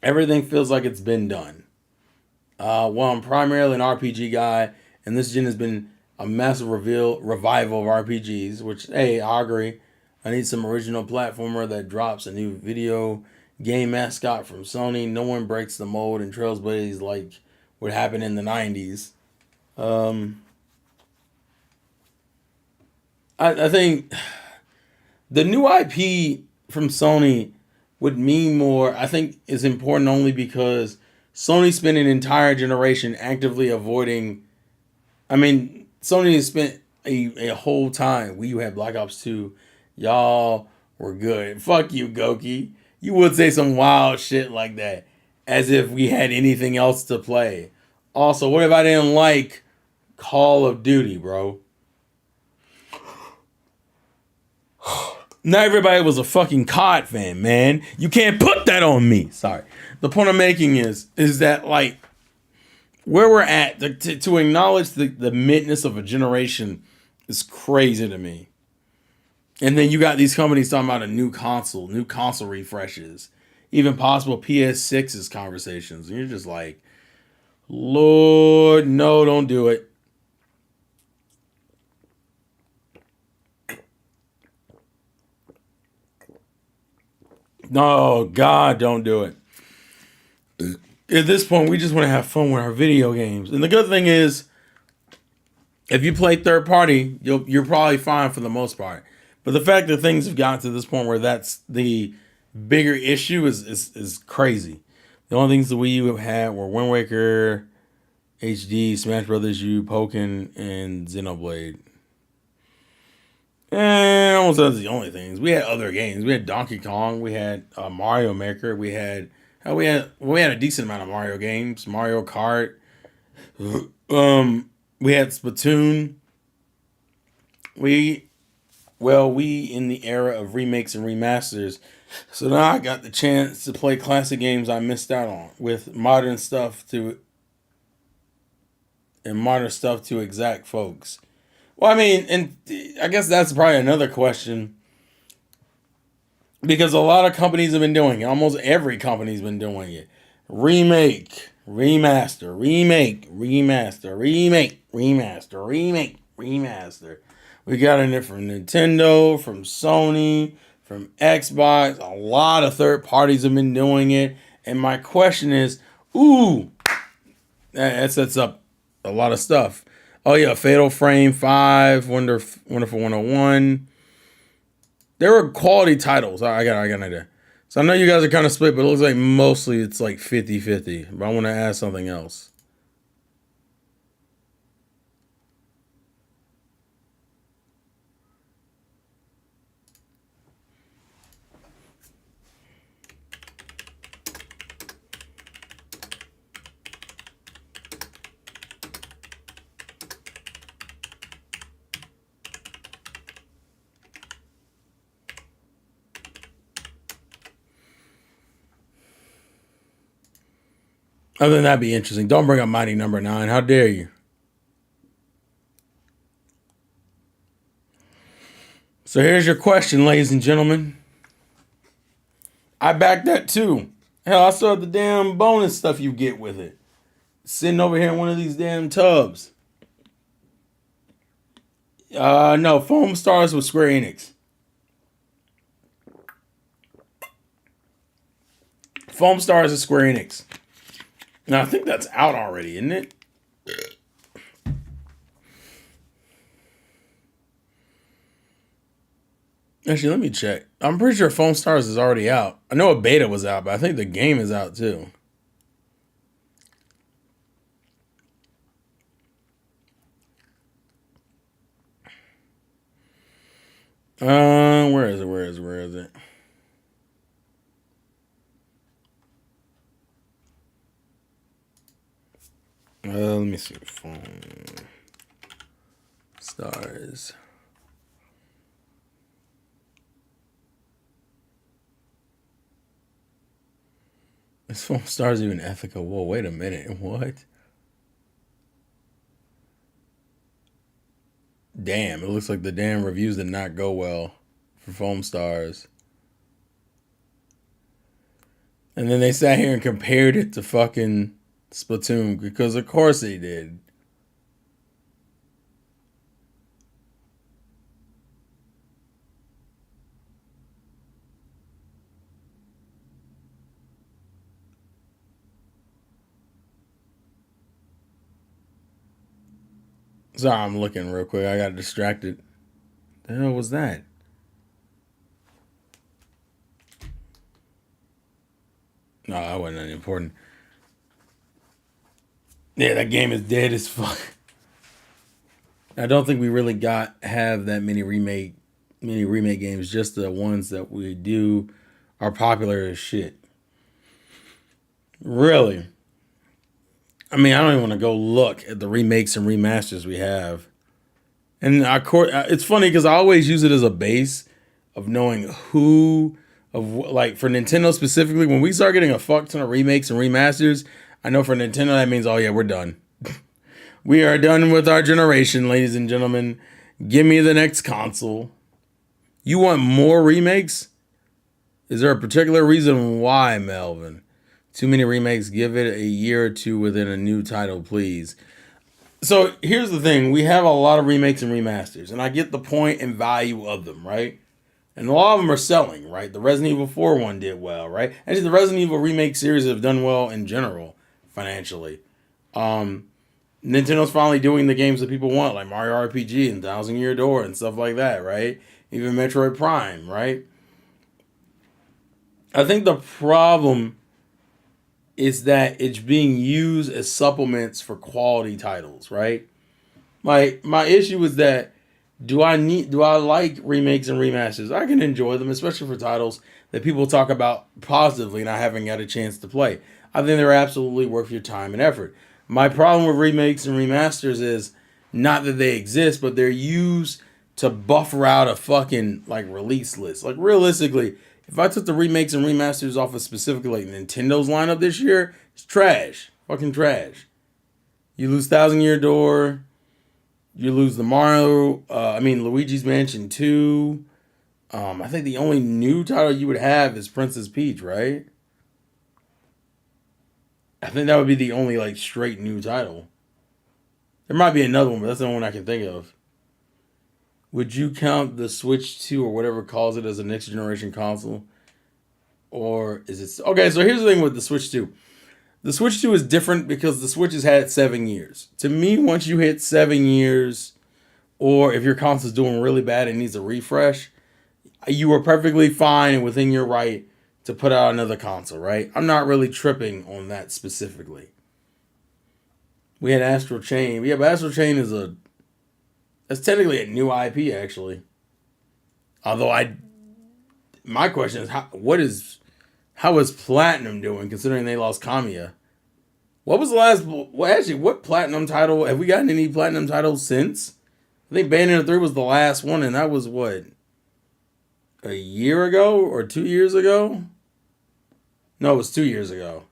Everything feels like it's been done. Well, I'm primarily an RPG guy, and this gen has been a massive revival of RPGs, which, hey, I agree. I need some original platformer that drops a new video game mascot from Sony. No one breaks the mold and trailblazes like what happened in the 90s. I think the new IP from Sony would mean more. I think is important only because Sony spent an entire generation actively avoiding. I mean, Sony has spent a whole time. We had Black Ops 2. Y'all were good. Fuck you, Goki. You would say some wild shit like that. As if we had anything else to play. Also, what if I didn't like Call of Duty, bro? Not everybody was a fucking COD fan, man. You can't put that on me. Sorry. The point I'm making is that, like, where we're at, to acknowledge the midness of a generation is crazy to me. And then you got these companies talking about a new console refreshes, even possible PS6's conversations. And you're just like, Lord, no, don't do it. No, God, don't do it. At this point, we just want to have fun with our video games. And the good thing is, if you play third party, you're probably fine for the most part. But the fact that things have gotten to this point where that's the bigger issue is crazy. The only things that we have had were Wind Waker, HD, Smash Brothers U, Pokken, and Xenoblade. And almost that's the only things. We had other games. We had Donkey Kong. We had Mario Maker. We had a decent amount of Mario games. Mario Kart. We had Splatoon. We in the era of remakes and remasters. So now I got the chance to play classic games I missed out on with modern stuff to exact folks. Well, I mean, and I guess that's probably another question. Because a lot of companies have been doing it. Almost every company's been doing it. Remake, remaster, remake, remaster, remake, remaster, remake, remaster. We got it from Nintendo, from Sony, from Xbox. A lot of third parties have been doing it. And my question is, that sets up a lot of stuff. Oh yeah, Fatal Frame 5, Wonderful 101. There were quality titles. I got an idea. So I know you guys are kind of split, but it looks like mostly it's like 50-50. But I want to add something else. Other than that'd be interesting. Don't bring up Mighty Number 9. How dare you? So here's your question, ladies and gentlemen. I backed that too. Hell, I saw the damn bonus stuff you get with it. Sitting over here in one of these damn tubs. No, Foam Stars with Square Enix. Foam Stars is Square Enix. Now, I think that's out already, isn't it? Actually, let me check. I'm pretty sure Foam Stars is already out. I know a beta was out, but I think the game is out too. Where is it? Let me see. Foam Stars. Is Foam Stars even ethical? Whoa, wait a minute. What? Damn, it looks like the damn reviews did not go well for Foam Stars. And then they sat here and compared it to fucking Splatoon, because of course they did. Sorry, I'm looking real quick. I got distracted. The hell was that? No, that wasn't that important. Yeah, that game is dead as fuck. I don't think we really have that many remake games. Just the ones that we do are popular as shit. Really. I mean, I don't even want to go look at the remakes and remasters we have. And it's funny because I always use it as a base of knowing who of like for Nintendo specifically. When we start getting a fuck ton of remakes and remasters, I know for Nintendo that means, oh yeah, we're done. We are done with our generation, ladies and gentlemen. Give me the next console. You want more remakes? Is there a particular reason why, Melvin? Too many remakes. Give it a year or two within a new title, please. So here's the thing. We have a lot of remakes and remasters, and I get the point and value of them, right? And a lot of them are selling, right? The Resident Evil 4 one did well, right? Actually, the Resident Evil remake series have done well in general, financially. Nintendo's finally doing the games that people want, like Mario RPG and Thousand Year Door and stuff like that, right? Even Metroid Prime, right? I think the problem is that it's being used as supplements for quality titles, right? My issue is that do I like remakes and remasters? I can enjoy them, especially for titles that people talk about positively and I haven't got a chance to play. I think they're absolutely worth your time and effort. My problem with remakes and remasters is not that they exist, but they're used to buffer out a fucking like release list. Like realistically, if I took the remakes and remasters off of specifically like Nintendo's lineup this year, it's trash. Fucking trash. You lose Thousand Year Door. You lose the Luigi's Mansion 2. I think the only new title you would have is Princess Peach, right? I think that would be the only like straight new title. There might be another one, but that's the only one I can think of. Would you count the Switch 2 or whatever calls it as a next generation console? Or is it... Okay, so here's the thing with the Switch 2. The Switch 2 is different because the Switch has had 7 years. To me, once you hit 7 years, or if your console's doing really bad and needs a refresh, you are perfectly fine and within your right to put out another console, right? I'm not really tripping on that specifically. We had Astral Chain. Yeah, but Astral Chain is that's technically a new IP, actually. Although my question is, how is Platinum doing, considering they lost Kamiya? What was the last... Well, actually, what Platinum title... Have we gotten any Platinum titles since? I think Bayonetta 3 was the last one, and that was, what? A year ago? Or 2 years ago? No, it was 2 years ago.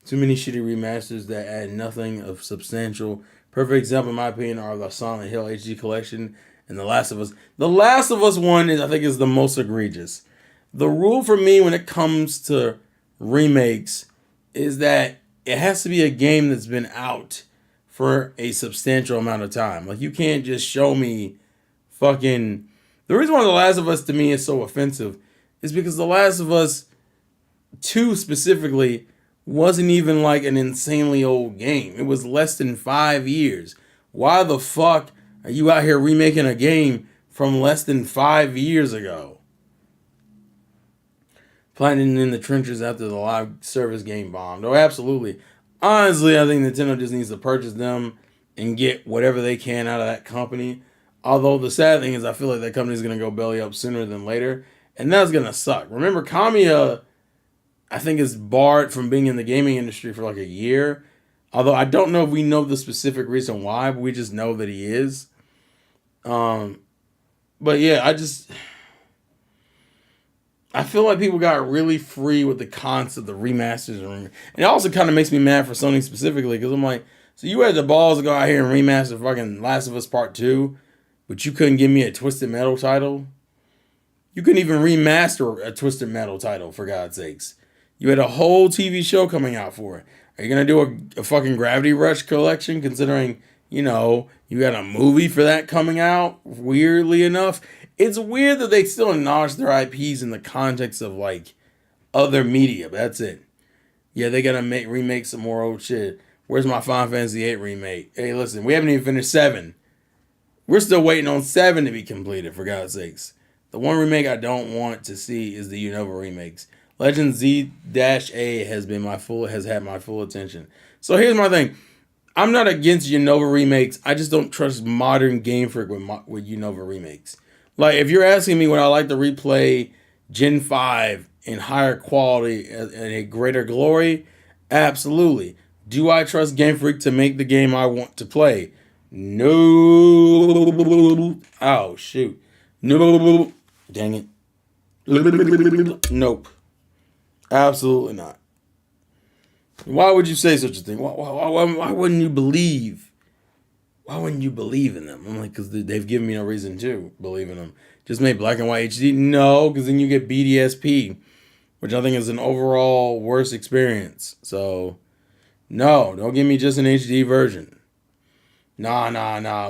Too many shitty remasters that add nothing of substantial. Perfect example, in my opinion, are the Silent Hill HD Collection and The Last of Us. The Last of Us one, I think, is the most egregious. The rule for me when it comes to remakes is that it has to be a game that's been out for a substantial amount of time. Like, you can't just show me fucking... The reason why The Last of Us to me is so offensive is because The Last of Us 2 specifically wasn't even like an insanely old game. It was less than 5 years. Why the fuck are you out here remaking a game from less than 5 years ago? Planting in the trenches after the live service game bombed. Oh, absolutely. Honestly, I think Nintendo just needs to purchase them and get whatever they can out of that company. Although the sad thing is I feel like that company's going to go belly up sooner than later. And that's going to suck. Remember, Kamiya, I think, is barred from being in the gaming industry for like a year. Although I don't know if we know the specific reason why, but we just know that he is. But yeah, I feel like people got really free with the concept of remasters. And it also kind of makes me mad for Sony specifically, because I'm like, so you had the balls to go out here and remaster fucking Last of Us Part 2, but you couldn't give me a Twisted Metal title? You couldn't even remaster a Twisted Metal title, for God's sakes. You had a whole TV show coming out for it. Are you going to do a fucking Gravity Rush collection, considering, you got a movie for that coming out, weirdly enough? It's weird that they still acknowledge their IPs in the context of, like, other media, but that's it. Yeah, they gotta remake some more old shit. Where's my Final Fantasy VIII remake? Hey, listen, we haven't even finished 7. We're still waiting on 7 to be completed, for God's sakes. The one remake I don't want to see is the Unova remakes. Legend Z-A has had my full attention. So here's my thing. I'm not against Unova remakes. I just don't trust modern Game Freak with Unova remakes. Like, if you're asking me would I like to replay Gen 5 in higher quality and a greater glory, absolutely. Do I trust Game Freak to make the game I want to play? No. Oh, shoot. No. Dang it. Nope. Absolutely not. Why would you say such a thing? Why wouldn't you believe? Why wouldn't you believe in them? I'm like, because they've given me no reason to believe in them. Just make black and white HD? No, because then you get BDSP, which I think is an overall worse experience. So, no, don't give me just an HD version. Nah.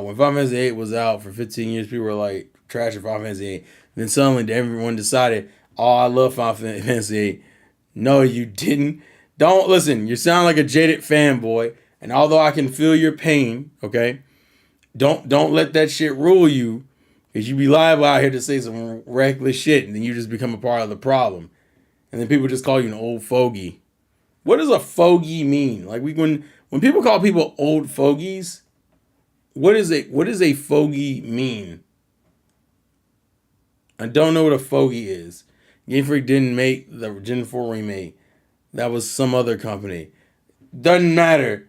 When Final Fantasy 8 was out for 15 years, people were like trashing Final Fantasy 8. Then suddenly everyone decided, oh, I love Final Fantasy 8. No, you didn't. Don't listen. You sound like a jaded fanboy. And although I can feel your pain, okay, don't let that shit rule you, because you be liable out here to say some reckless shit, and then you just become a part of the problem. And then people just call you an old fogey. What does a fogey mean? Like when people call people old fogies, what does a fogey mean? I don't know what a fogey is. Game Freak didn't make the Gen 4 remake. That was some other company. Doesn't matter.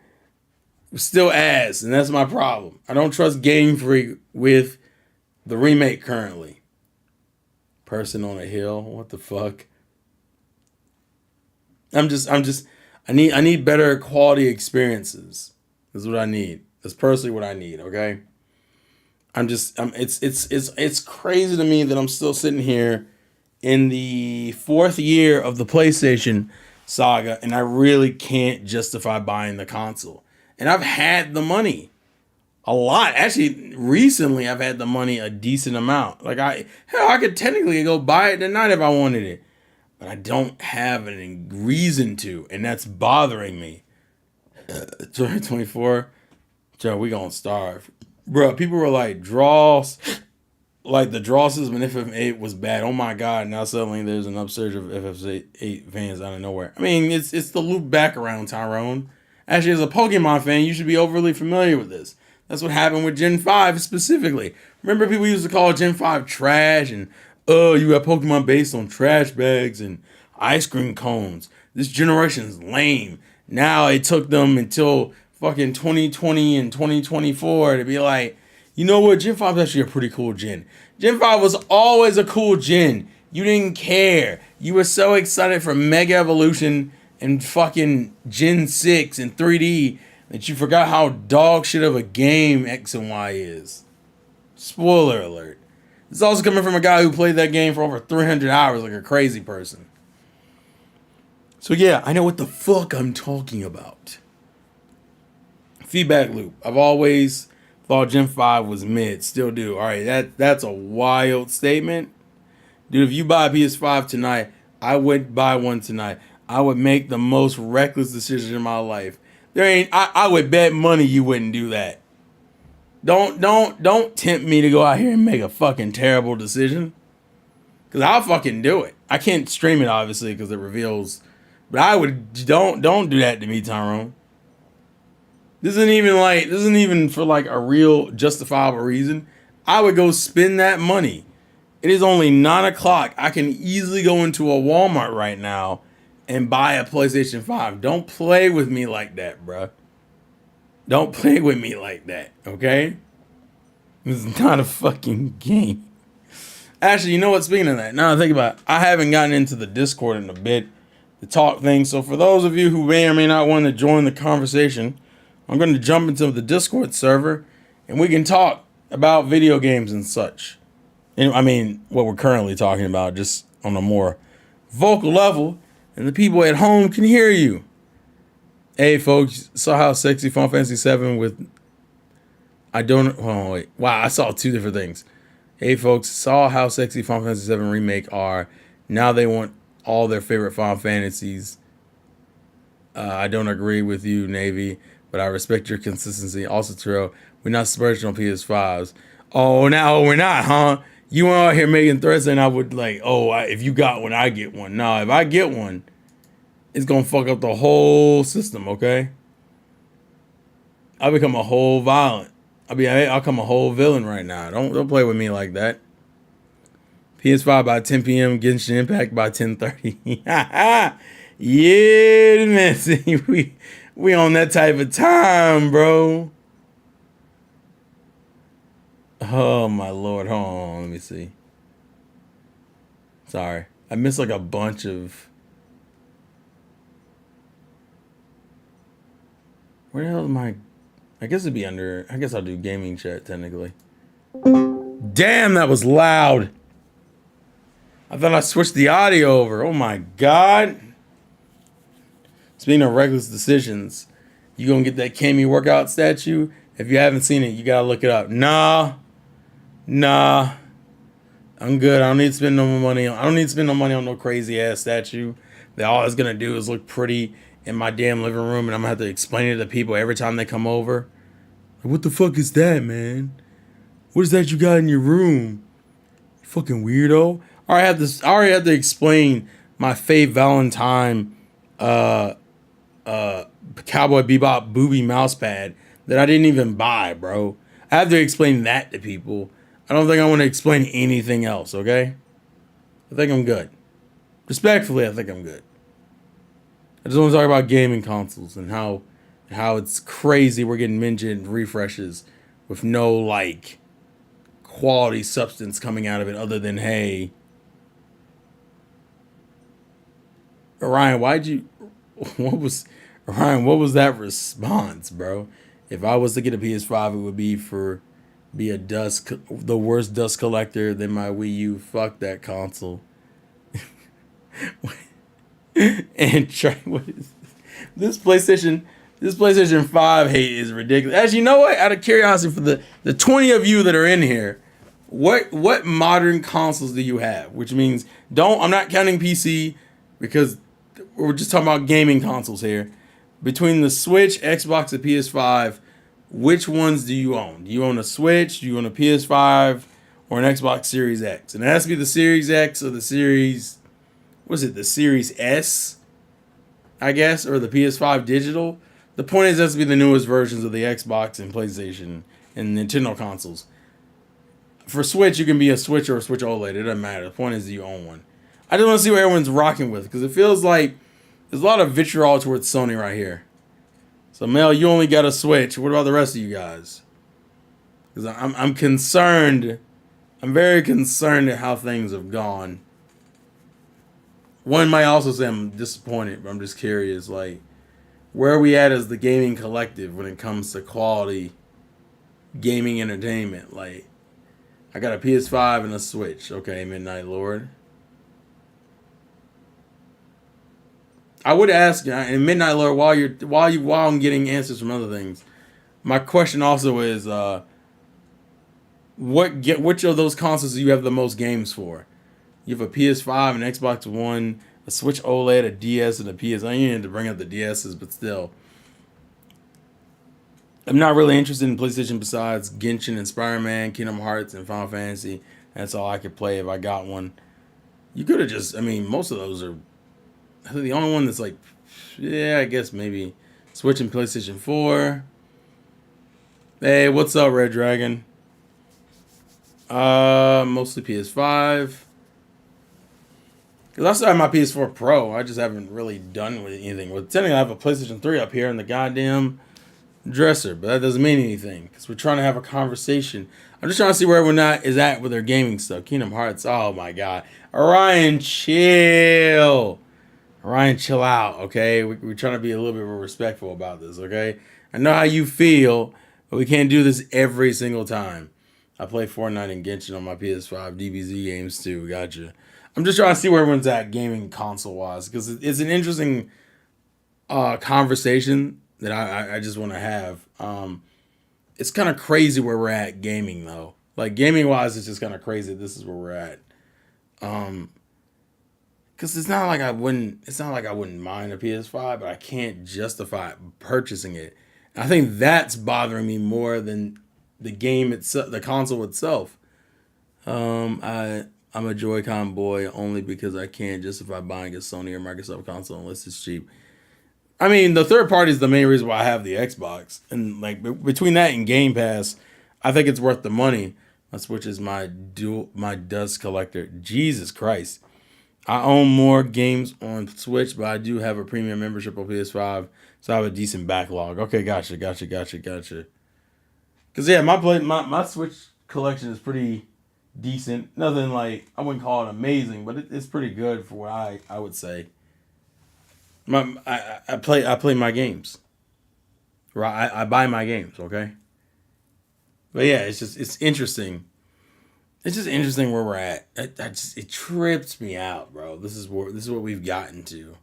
Still ass, and that's my problem. I don't trust Game Freak with the remake currently. Person on a hill. What the fuck? I need better quality experiences. That's what I need. That's personally what I need, okay? It's crazy to me that I'm still sitting here in the 4th year of the PlayStation saga, and I really can't justify buying the console. And I've had the money a lot. Actually, recently I've had the money a decent amount. Like I could technically go buy it tonight if I wanted it, but I don't have any reason to, and that's bothering me. 2024, Joe, we gonna starve, bro. People were like draws. Like the draw system in FF8 was bad. Oh my god! Now suddenly there's an upsurge of FF8 fans out of nowhere. I mean, it's the loop back around, Tyrone. Actually, as a Pokemon fan, you should be overly familiar with this. That's what happened with Gen 5 specifically. Remember, people used to call Gen 5 trash and you got Pokemon based on trash bags and ice cream cones. This generation's lame. Now it took them until fucking 2020 and 2024 to be like, you know what? Gen 5 is actually a pretty cool gen. Gen 5 was always a cool gen. You didn't care. You were so excited for Mega Evolution and fucking Gen 6 and 3D that you forgot how dog shit of a game X and Y is. Spoiler alert. It's also coming from a guy who played that game for over 300 hours like a crazy person. So yeah, I know what the fuck I'm talking about. Feedback loop. I've always thought Gen 5 was mid. Still do. Alright, that's a wild statement. Dude, if you buy a PS5 tonight, I would buy one tonight. I would make the most reckless decision in my life. I would bet money you wouldn't do that. Don't tempt me to go out here and make a fucking terrible decision. Cause I'll fucking do it. I can't stream it obviously because it reveals. But I would don't do that to me, Tyrone. This isn't even for like a real justifiable reason. I would go spend that money. It is only 9:00. I can easily go into a Walmart right now and buy a PlayStation 5. Don't play with me like that, bruh. Don't play with me like that, okay? This is not a fucking game. Actually, you know what? Speaking of that, now I think about it, I haven't gotten into the Discord in a bit to talk things. So for those of you who may or may not want to join the conversation, I'm going to jump into the Discord server and we can talk about video games and such. And I mean, what we're currently talking about, just on a more vocal level, and the people at home can hear you. Hey, folks, saw how sexy Final Fantasy 7 with... Wow, I saw two different things. Hey, folks, saw how sexy Final Fantasy 7 Remake are. Now they want all their favorite Final Fantasies. I don't agree with you, Navy, but I respect your consistency. Also, Terrell, we're not splurging on PS5s. Oh, now we're not, huh? You went out here making threats and I would like, if you got one, I get one. No, if I get one, it's going to fuck up the whole system, okay? I'll become a whole violent. I'll become a whole villain right now. Don't play with me like that. PS5 by 10 p.m. Genshin Impact by 10:30. Yeah, man. We on that type of time, bro. Oh my lord, hold on, let me see. Sorry. I missed like a bunch of. Where the hell is my. I guess it'd be under. I guess I'll do gaming chat technically. Damn, that was loud. I thought I switched the audio over. Oh my god. Speaking of reckless decisions, you gonna get that Cammy workout statue? If you haven't seen it, you gotta look it up. Nah. I'm good. I don't need to spend no more money. I don't need to spend no money on no crazy ass statue that all it's gonna do is look pretty in my damn living room, and I'm gonna have to explain it to people every time they come over. Like, what the fuck is that, man? What is that you got in your room? You fucking weirdo. I already have to explain my Faye Valentine Cowboy Bebop booby mouse pad that I didn't even buy, bro. I have to explain that to people. I don't think I want to explain anything else, okay? I think I'm good. Respectfully, I think I'm good. I just want to talk about gaming consoles and how it's crazy we're getting mentioned refreshes with no, like, quality substance coming out of it other than, hey, Orion, what was that response, bro? If I was to get a PS5, it would be the worst dust collector than my Wii U. Fuck that console. And try what is this PlayStation? This PlayStation 5 hate is ridiculous. As you know what? Out of curiosity, for the 20 of you that are in here, what modern consoles do you have? Which means I'm not counting PC because we're just talking about gaming consoles here. Between the Switch, Xbox, and PS5, which ones do you own? Do you own a Switch? Do you own a PS5 or an Xbox Series X? And it has to be the Series X or the Series, the Series S, I guess, or the PS5 digital. The point is, it has to be the newest versions of the Xbox and PlayStation and Nintendo consoles. For Switch, you can be a Switch or a Switch OLED. It doesn't matter. The point is, you own one. I just want to see what everyone's rocking with, because it feels like there's a lot of vitriol towards Sony right here. So, Mel, you only got a Switch. What about the rest of you guys? Because I'm concerned. I'm very concerned at how things have gone. One might also say I'm disappointed, but I'm just curious, like, where are we at as the gaming collective when it comes to quality gaming entertainment? Like, I got a PS5 and a Switch. Okay, Midnight Lord. I would ask, and Midnight Lord, while I'm getting answers from other things, my question also is, which of those consoles do you have the most games for? You have a PS5, an Xbox One, a Switch OLED, a DS, and a PS. I need to bring up the DSs, but still, I'm not really interested in PlayStation besides Genshin and Spider-Man, Kingdom Hearts, and Final Fantasy. That's all I could play if I got one. You could have just, most of those are. I think the only one that's like, yeah, I guess maybe Switch and PlayStation 4. Hey, what's up, Red Dragon? Mostly PS5. Because I still have my PS4 Pro. I just haven't really done with anything. Well, technically, I have a PlayStation 3 up here in the goddamn dresser, but that doesn't mean anything because we're trying to have a conversation. I'm just trying to see where everyone is at with their gaming stuff. Kingdom Hearts, oh my god. Orion, chill. Orion, chill out, okay? We're trying to be a little bit more respectful about this, okay? I know how you feel, but we can't do this every single time. I play Fortnite and Genshin on my PS5, DBZ games too, gotcha. I'm just trying to see where everyone's at gaming console-wise because it's an interesting conversation that I just want to have. It's kind of crazy where we're at gaming, though. Like, gaming-wise, it's just kind of crazy. This is where we're at. Because it's not like I wouldn't mind a PS5, but I can't justify purchasing it. I think that's bothering me more than the game itself, the console itself. I'm a Joy-Con boy only because I can't justify buying a Sony or Microsoft console unless it's cheap. The third party is the main reason why I have the Xbox. And like between that and Game Pass, I think it's worth the money. My Switch is my dust collector. Jesus Christ. I own more games on Switch, but I do have a premium membership on PS5, so I have a decent backlog. Okay, gotcha. Because yeah, my Switch collection is pretty decent. Nothing like, I wouldn't call it amazing, but it's pretty good for what I would say. I play my games. Right, I buy my games. Okay, but yeah, it's interesting. It's just interesting where we're at. It trips me out, bro. This is what we've gotten to.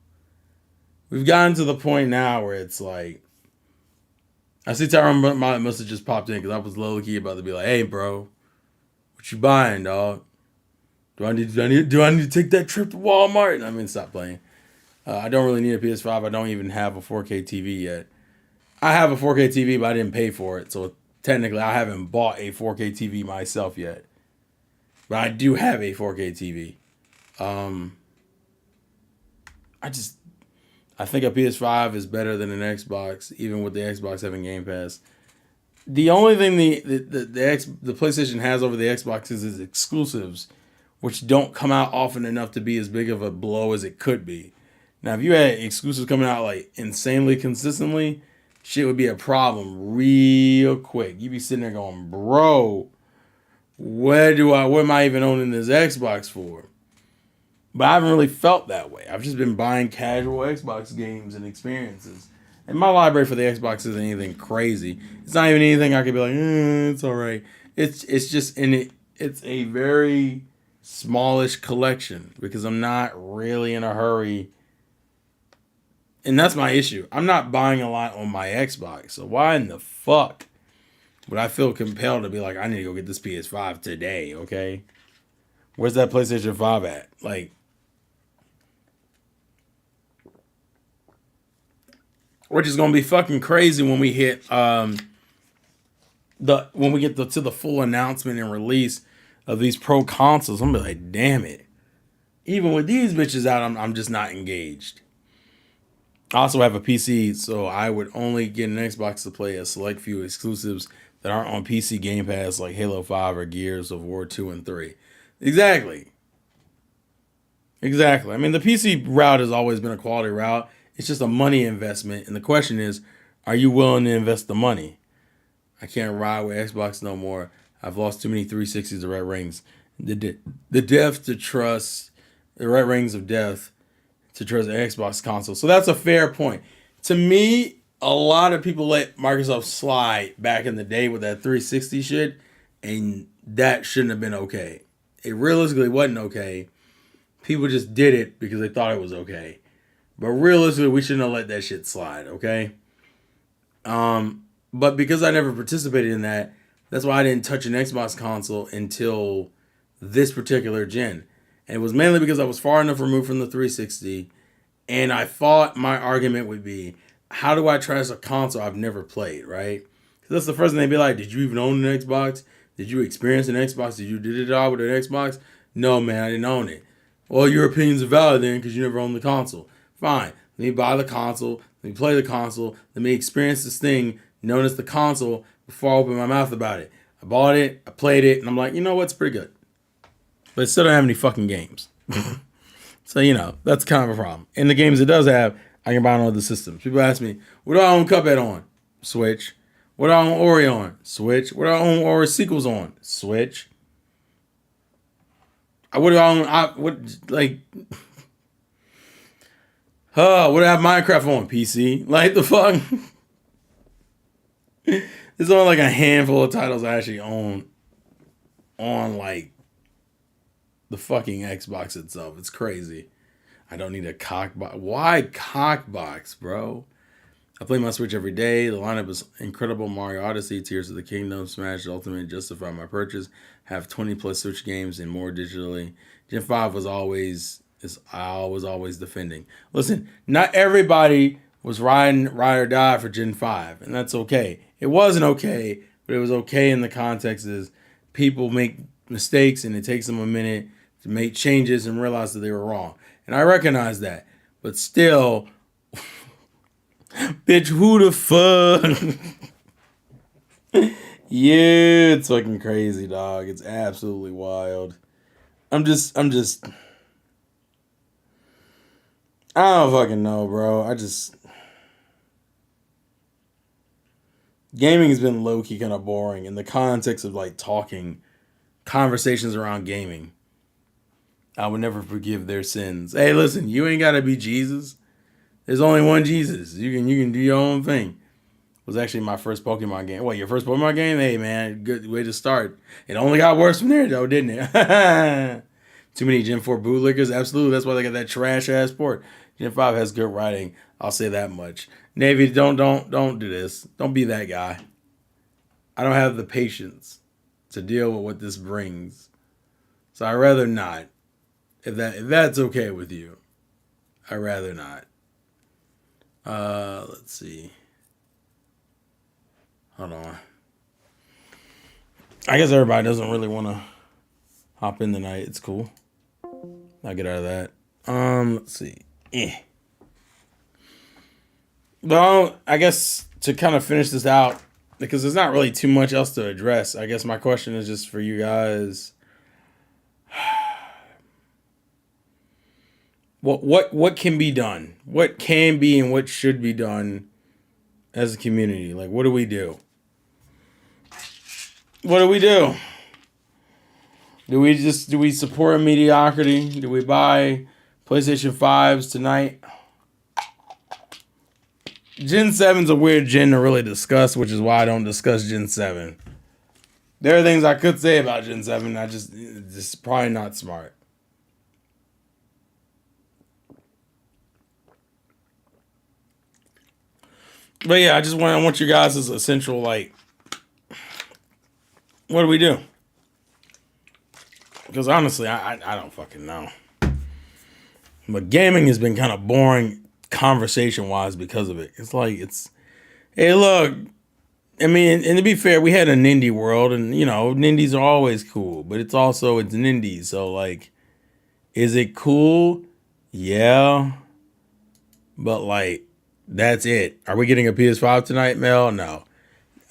We've gotten to the point now where it's like, I see Tyron must have just popped in because I was low key about to be like, "Hey, bro, what you buying, dog? Do I need to take that trip to Walmart?" I mean, stop playing. I don't really need a PS5. I don't even have a 4K TV yet. I have a 4K TV, but I didn't pay for it, so technically, I haven't bought a 4K TV myself yet. But I do have a 4K TV. Um, I just I think a PS5 is better than an Xbox, even with the Xbox having Game Pass. The only thing the PlayStation has over the Xbox is its exclusives, which don't come out often enough to be as big of a blow as it could be. Now, if you had exclusives coming out like insanely consistently, shit would be a problem real quick. You'd be sitting there going, bro, what am I even owning this Xbox for? But I haven't really felt that way. I've just been buying casual Xbox games and experiences. And my library for the Xbox isn't anything crazy. It's not even anything I could be like, it's all right. It's just in it. It's a very smallish collection because I'm not really in a hurry. And that's my issue. I'm not buying a lot on my Xbox. So why in the fuck would I feel compelled to be like, I need to go get this PS5 today, okay? Where's that PlayStation 5 at? Like, which is gonna be fucking crazy when we hit when we get to the full announcement and release of these pro consoles. I'm gonna be like, damn it. Even with these bitches out, I'm just not engaged. I also have a PC, so I would only get an Xbox to play a select few exclusives that aren't on PC Game Pass, like Halo 5 or Gears of War 2 and 3. Exactly. Exactly. I mean, the PC route has always been a quality route. It's just a money investment. And the question is, are you willing to invest the money? I can't ride with Xbox no more. I've lost too many 360s to Red Rings. The death to trust, the Red Rings of death to trust the Xbox console. So that's a fair point. To me, a lot of people let Microsoft slide back in the day with that 360 shit, and that shouldn't have been okay. It realistically wasn't okay. People just did it because they thought it was okay. But realistically, we shouldn't have let that shit slide, okay? But because I never participated in that, that's why I didn't touch an Xbox console until this particular gen. And it was mainly because I was far enough removed from the 360, and I thought my argument would be, how do I trash a console I've never played, right? Because that's the first thing they'd be like, did you even own an Xbox? Did you experience an Xbox? Did you did it all with an Xbox? No, man, I didn't own it. Well, your opinions are valid then because you never owned the console. Fine. Let me buy the console. Let me play the console. Let me experience this thing known as the console before I open my mouth about it. I bought it. I played it. And I'm like, you know what? It's pretty good. But it still don't have any fucking games. So, that's kind of a problem. And the games it does have, I can buy on other systems. People ask me, what do I own Cuphead on? Switch. What do I own Ori on? Switch. What do I own Ori sequels on? Switch. What do I own? What do I have Minecraft on? PC? Like, the fuck? There's only like a handful of titles I actually own on, like, the fucking Xbox itself. It's crazy. I don't need a cock box. Why cock box, bro? I play my Switch every day. The lineup is incredible. Mario Odyssey, Tears of the Kingdom, Smash Ultimate justify my purchase. Have 20 plus Switch games and more digitally. Gen 5 I was always defending. Listen, not everybody was ride or die for Gen 5, and that's okay. It wasn't okay, but it was okay in the context is people make mistakes and it takes them a minute to make changes and realize that they were wrong. And I recognize that. But still, bitch, who the fuck? Yeah, it's fucking crazy, dog. It's absolutely wild. I'm just, I don't fucking know, bro. Gaming has been low key kind of boring in the context of like talking conversations around gaming. I would never forgive their sins. Hey, listen, you ain't gotta be Jesus. There's only one Jesus. You can do your own thing. It was actually my first Pokemon game. What, your first Pokemon game? Hey man, good way to start. It only got worse from there though, didn't it? Too many Gen 4 bootlickers? Absolutely. That's why they got that trash ass port. Gen 5 has good writing. I'll say that much. Navy, don't do this. Don't be that guy. I don't have the patience to deal with what this brings. So I'd rather not. If that's okay with you, I'd rather not. Let's see. Hold on. I guess everybody doesn't really want to hop in tonight. It's cool. I'll get out of that. Let's see. Well, I guess to kind of finish this out, because there's not really too much else to address. I guess my question is just for you guys. What can be done? What can be and what should be done as a community? Like, what do we do? What do we do? Do we support mediocrity? Do we buy PlayStation 5s tonight? Gen 7's a weird gen to really discuss, which is why I don't discuss Gen 7. There are things I could say about Gen 7, just probably not smart. But yeah, I want you guys as essential, like, what do we do? Because honestly, I don't fucking know. But gaming has been kind of boring conversation-wise because of it. Hey, look, I mean, and to be fair, we had a Nindy world, and, you know, Nindies are always cool, but it's Nindies, so, like, is it cool? Yeah. But, like, that's it. Are we getting a PS5 tonight, Mel? No.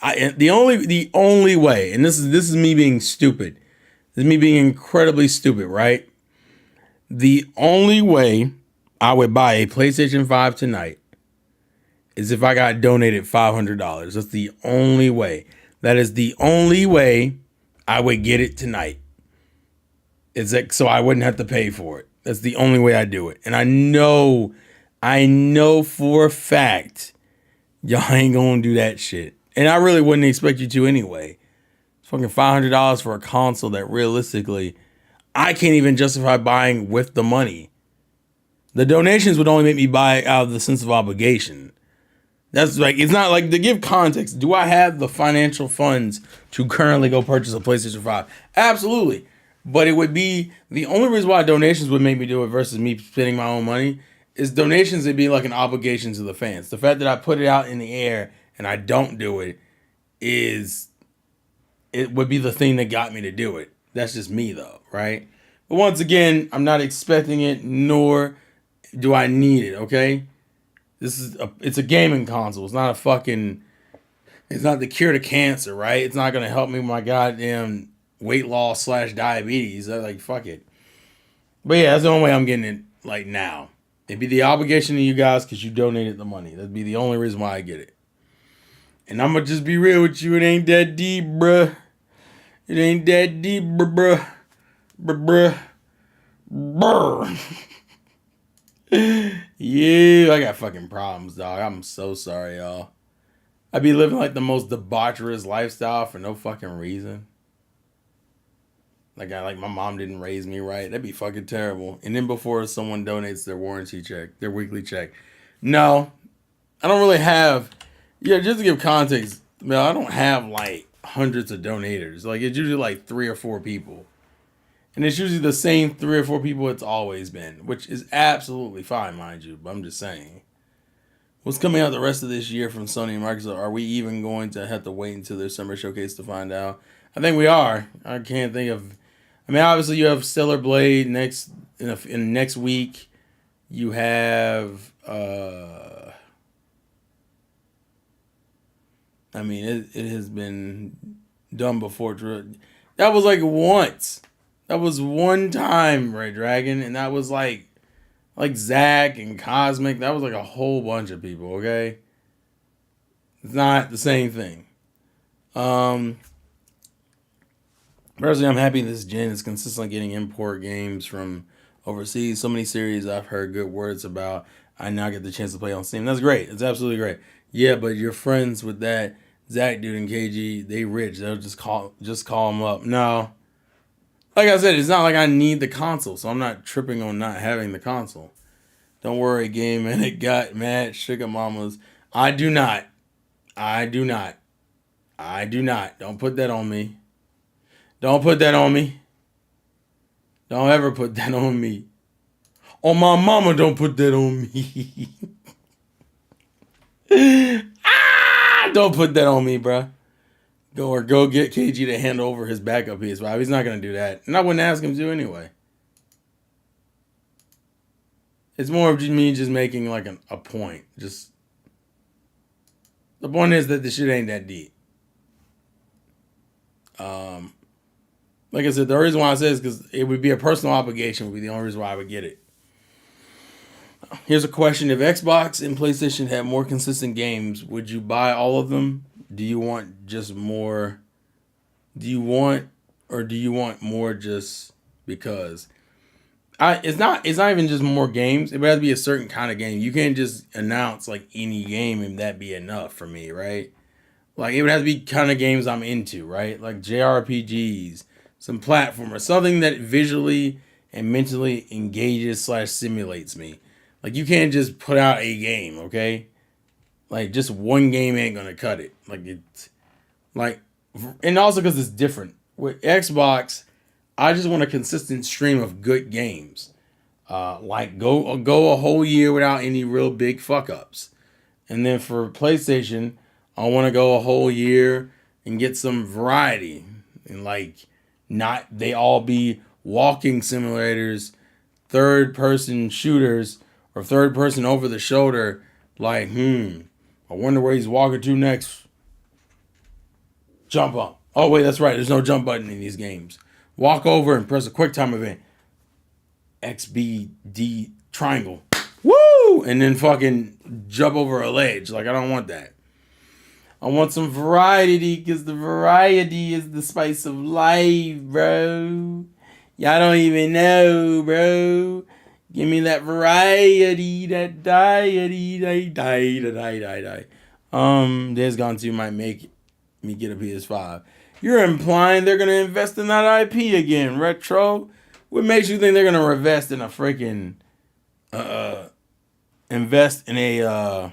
The only way, and this is me being stupid. This is me being incredibly stupid, right? The only way I would buy a PlayStation 5 tonight is if I got donated $500. That's the only way. That is the only way I would get it tonight. It's like, so I wouldn't have to pay for it. That's the only way I do it. And I know for a fact y'all ain't gonna do that shit. And I really wouldn't expect you to anyway. It's fucking $500 for a console that realistically I can't even justify buying with the money. The donations would only make me buy out of the sense of obligation. That's like, it's not like, to give context, do I have the financial funds to currently go purchase a PlayStation 5? Absolutely. But it would be, the only reason why donations would make me do it versus me spending my own money is donations would be like an obligation to the fans. The fact that I put it out in the air and I don't do it would be the thing that got me to do it. That's just me though, right? But once again, I'm not expecting it, nor do I need it, okay? It's a gaming console. It's not it's not the cure to cancer, right? It's not gonna help me with my goddamn weight loss / diabetes. I'm like, fuck it. But yeah, that's the only way I'm getting it, like, now. It'd be the obligation to you guys because you donated the money. That'd be the only reason why I get it. And I'm gonna just be real with you. It ain't that deep, bruh. It ain't that deep, bruh. Bruh. Yeah, I got fucking problems, dog. I'm so sorry, y'all. I be living like the most debaucherous lifestyle for no fucking reason. Like my mom didn't raise me right. That'd be fucking terrible. And then before someone donates their warranty check, their weekly check. No, I don't really have. Yeah, just to give context, man, I don't have like hundreds of donators. Like, it's usually like 3 or 4 people. And it's usually the same 3 or 4 people it's always been, which is absolutely fine, mind you. But I'm just saying. What's coming out the rest of this year from Sony and Microsoft? Are we even going to have to wait until their summer showcase to find out? I think we are. I can't think of. I mean, obviously you have Stellar Blade in next week. You have. I mean, it has been done before. That was like once. That was one time, Red Dragon, and that was like Zach and Cosmic. That was like a whole bunch of people, okay? It's not the same thing. Personally, I'm happy this gen is consistently getting import games from overseas. So many series I've heard good words about. I now get the chance to play on Steam. That's great. It's absolutely great. Yeah, but your friends with that Zach dude and KG, they rich. They'll just call them up. No, like I said, it's not like I need the console, so I'm not tripping on not having the console. Don't worry, game man. It got mad sugar mamas. I do not. I do not. I do not. Don't put that on me. Don't put that on me. Don't ever put that on me. On my mama, don't put that on me. Don't put that on me, bruh. Go get KG to hand over his backup PS5. He's not gonna do that, and I wouldn't ask him to anyway. It's more of me just making like a point. Just the point is that the shit ain't that deep. Like I said, the reason why I say is because it would be a personal obligation. Would be the only reason why I would get it. Here's a question: if Xbox and PlayStation had more consistent games, would you buy all of them? Do you want just more? Do you want more just because? It's not even just more games. It would have to be a certain kind of game. You can't just announce like any game and that be enough for me, right? Like it would have to be kind of games I'm into, right? Like JRPGs, some platformers, something that visually and mentally engages slash simulates me. Like you can't just put out a game, okay? Like just one game ain't gonna cut it. Like it's like, and also because it's different with Xbox. I just want a consistent stream of good games. Like go a whole year without any real big fuck ups. And then for PlayStation, I want to go a whole year and get some variety and like not they all be walking simulators, third person shooters, or third person over the shoulder. Like, I wonder where he's walking to next. Jump up. Oh wait, that's right. There's no jump button in these games. Walk over and press a quick time event. XBD triangle. Woo! And then fucking jump over a ledge. Like, I don't want that. I want some variety because the variety is the spice of life, bro. Y'all don't even know, bro. Give me that variety, that diety, die. Days Gone 2 might make me get a PS5. You're implying they're gonna invest in that IP again, Retro. What makes you think they're gonna invest in a freaking invest in a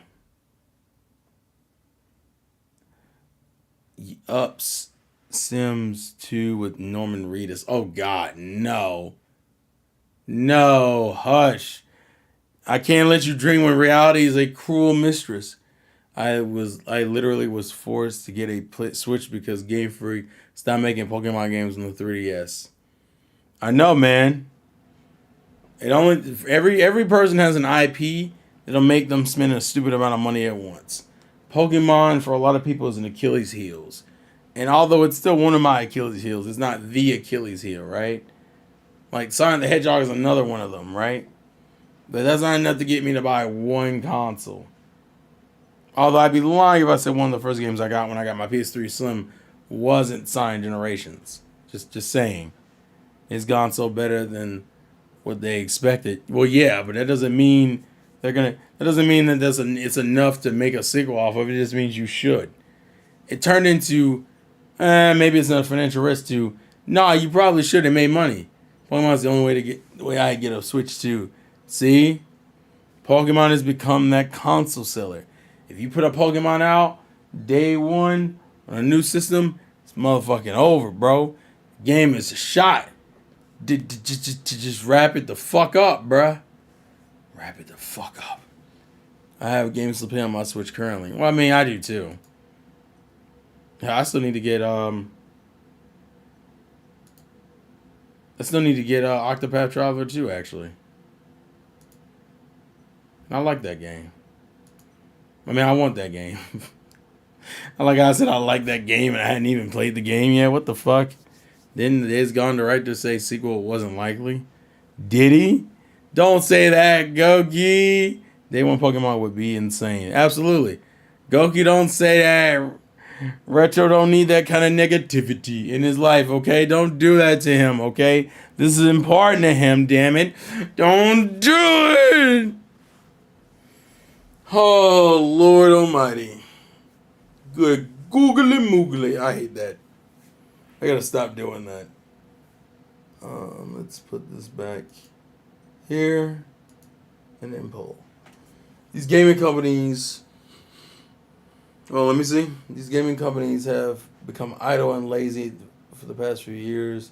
Ups Sims 2 with Norman Reedus? Oh God, no. No, hush. I can't let you dream when reality is a cruel mistress. I literally was forced to get a Switch because Game Freak stopped making Pokemon games on the 3DS. I know, man. It only every person has an IP that'll make them spend a stupid amount of money at once. Pokemon for a lot of people is an Achilles heels, and although it's still one of my Achilles heels, it's not the Achilles heel, right? Like Sonic the Hedgehog is another one of them, right? But that's not enough to get me to buy one console. Although I'd be lying if I said one of the first games I got when I got my PS3 Slim wasn't Sonic Generations. Just saying. It's gone so better than what they expected. Well, yeah, but that doesn't mean that doesn't mean that it's enough to make a sequel off of it. It just means you should. It turned into maybe it's not a financial risk to nah, you probably should have made money. Pokemon's the only way to get the way I get a Switch to. See? Pokemon has become that console seller. If you put a Pokemon out day one on a new system, it's motherfucking over, bro. Game is a shot. Just wrap it the fuck up, bruh. Wrap it the fuck up. I have games to play on my Switch currently. Well, I mean, I do too. Yeah, I still need to get Octopath Traveler 2, actually. I like that game. I mean, I want that game. Like I said, I like that game, and I hadn't even played the game yet. What the fuck? Didn't Days Gone director say sequel wasn't likely? Did he? Don't say that, Goki. Day one Pokemon would be insane. Absolutely. Goki, don't say that. Retro don't need that kind of negativity in his life, okay? Don't do that to him, okay? This is important to him, damn it. Don't do it! Oh, Lord almighty. Good googly moogly. I hate that. I gotta stop doing that. Let's put this back here and then pull. These gaming companies... Well, let me see. These gaming companies have become idle and lazy for the past few years.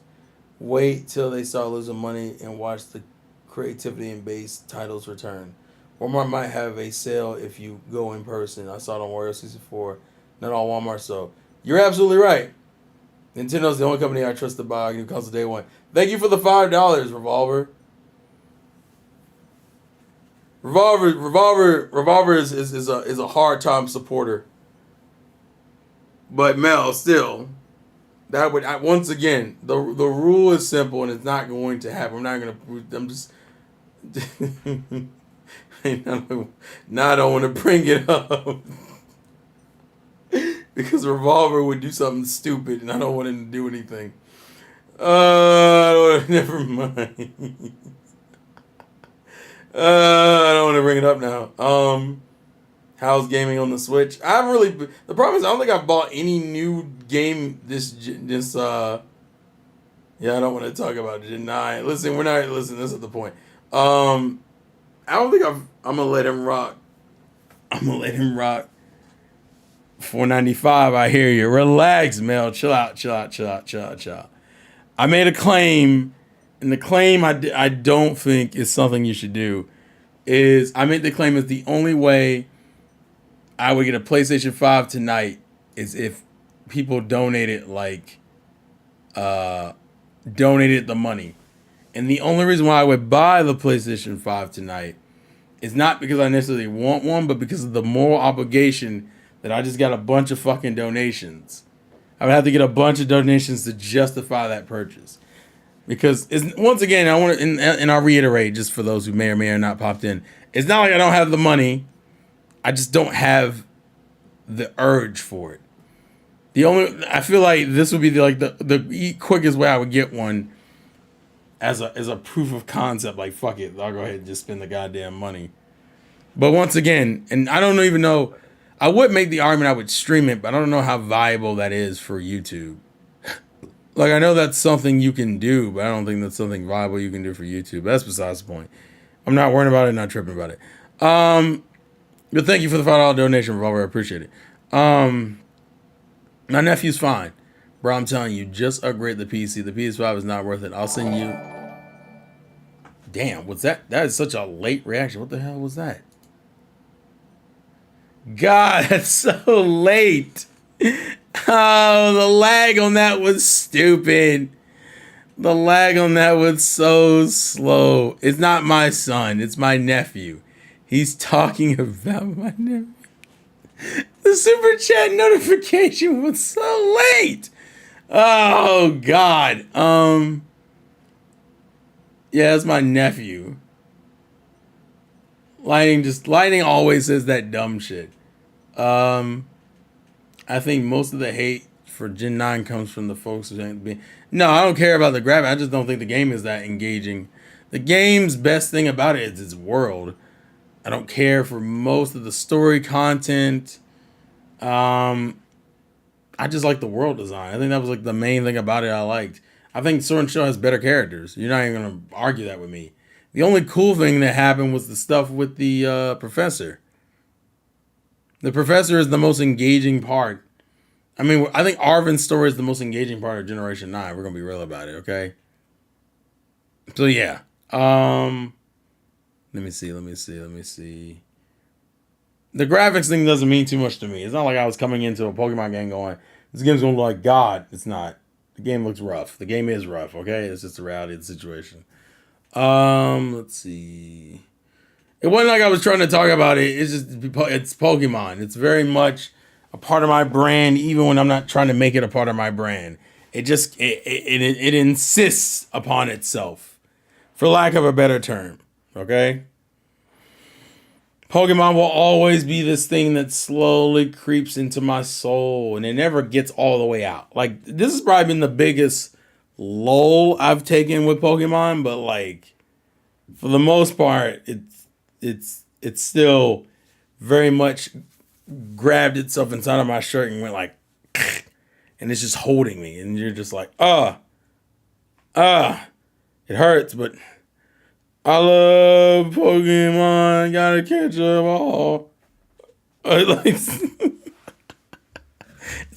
Wait till they start losing money and watch the creativity and base titles return. Walmart might have a sale if you go in person. I saw it on Wario 64. Not all Walmart, so you're absolutely right. Nintendo's the only company I trust to buy a new console day one. Thank you for the $5, Revolver. Revolver is a hard time supporter. But Mel, still, that would once again the rule is simple and it's not going to happen. I'm not gonna. I'm just. Now I don't want to bring it up because Revolver would do something stupid and I don't want him to do anything. Never mind. I don't want to bring it up now. How's gaming on the Switch? I haven't really. The problem is I don't think I've bought any new game this. Yeah, I don't want to talk about Gen 9. Listen, we're not. Listen, this is the point. I don't think I'm gonna let him rock. I'm gonna let him rock. $4.95. I hear you. Relax, Mel. Chill out. I made a claim, and the claim I don't think is something you should do. I made the claim is the only way I would get a PlayStation 5 tonight is if people donated the money. And the only reason why I would buy the PlayStation 5 tonight is not because I necessarily want one, but because of the moral obligation that I just got a bunch of fucking donations. I would have to get a bunch of donations to justify that purchase. Because, once again, I want to, and I'll reiterate just for those who may or may not popped in, it's not like I don't have the money. I just don't have the urge for it. I feel like this would be the quickest way I would get one as a proof of concept. Like, fuck it, I'll go ahead and just spend the goddamn money. But once again, and I don't even know, I would make the argument I would stream it, but I don't know how viable that is for YouTube. Like, I know that's something you can do, but I don't think that's something viable you can do for YouTube. That's besides the point. I'm not worrying about it, not tripping about it. But thank you for the $5 donation, Revolver. I appreciate it. My nephew's fine. Bro, I'm telling you, just upgrade the PC. The PS5 is not worth it. I'll send you... Damn, what's that? That is such a late reaction. What the hell was that? God, that's so late. Oh, the lag on that was stupid. The lag on that was so slow. It's not my son. It's my nephew. He's talking about my nephew. The super chat notification was so late. Oh, God. Yeah, it's my nephew. Lightning always says that dumb shit. I think most of the hate for Gen 9 comes from the folks who ain't being... No, I don't care about the graphics. I just don't think the game is that engaging. The game's best thing about it is its world. I don't care for most of the story content. I just like the world design. I think that was like the main thing about it I liked. I think Sword and Shield has better characters. You're not even going to argue that with me. The only cool thing that happened was the stuff with the professor. The professor is the most engaging part. I mean, I think Arvin's story is the most engaging part of Generation 9. We're going to be real about it, okay? So, yeah. Let me see. The graphics thing doesn't mean too much to me. It's not like I was coming into a Pokemon game going, this game's going to look like God. It's not. The game looks rough. The game is rough, okay? It's just the reality of the situation. Let's see. It wasn't like I was trying to talk about it. It's Pokemon. It's very much a part of my brand, even when I'm not trying to make it a part of my brand. It insists upon itself, for lack of a better term. Okay. Pokemon will always be this thing that slowly creeps into my soul and it never gets all the way out. Like, this has probably been the biggest lull I've taken with Pokemon, but like for the most part, it's still very much grabbed itself inside of my shirt and went like and it's just holding me and you're just like, it hurts, but I love Pokemon, gotta catch them all. It's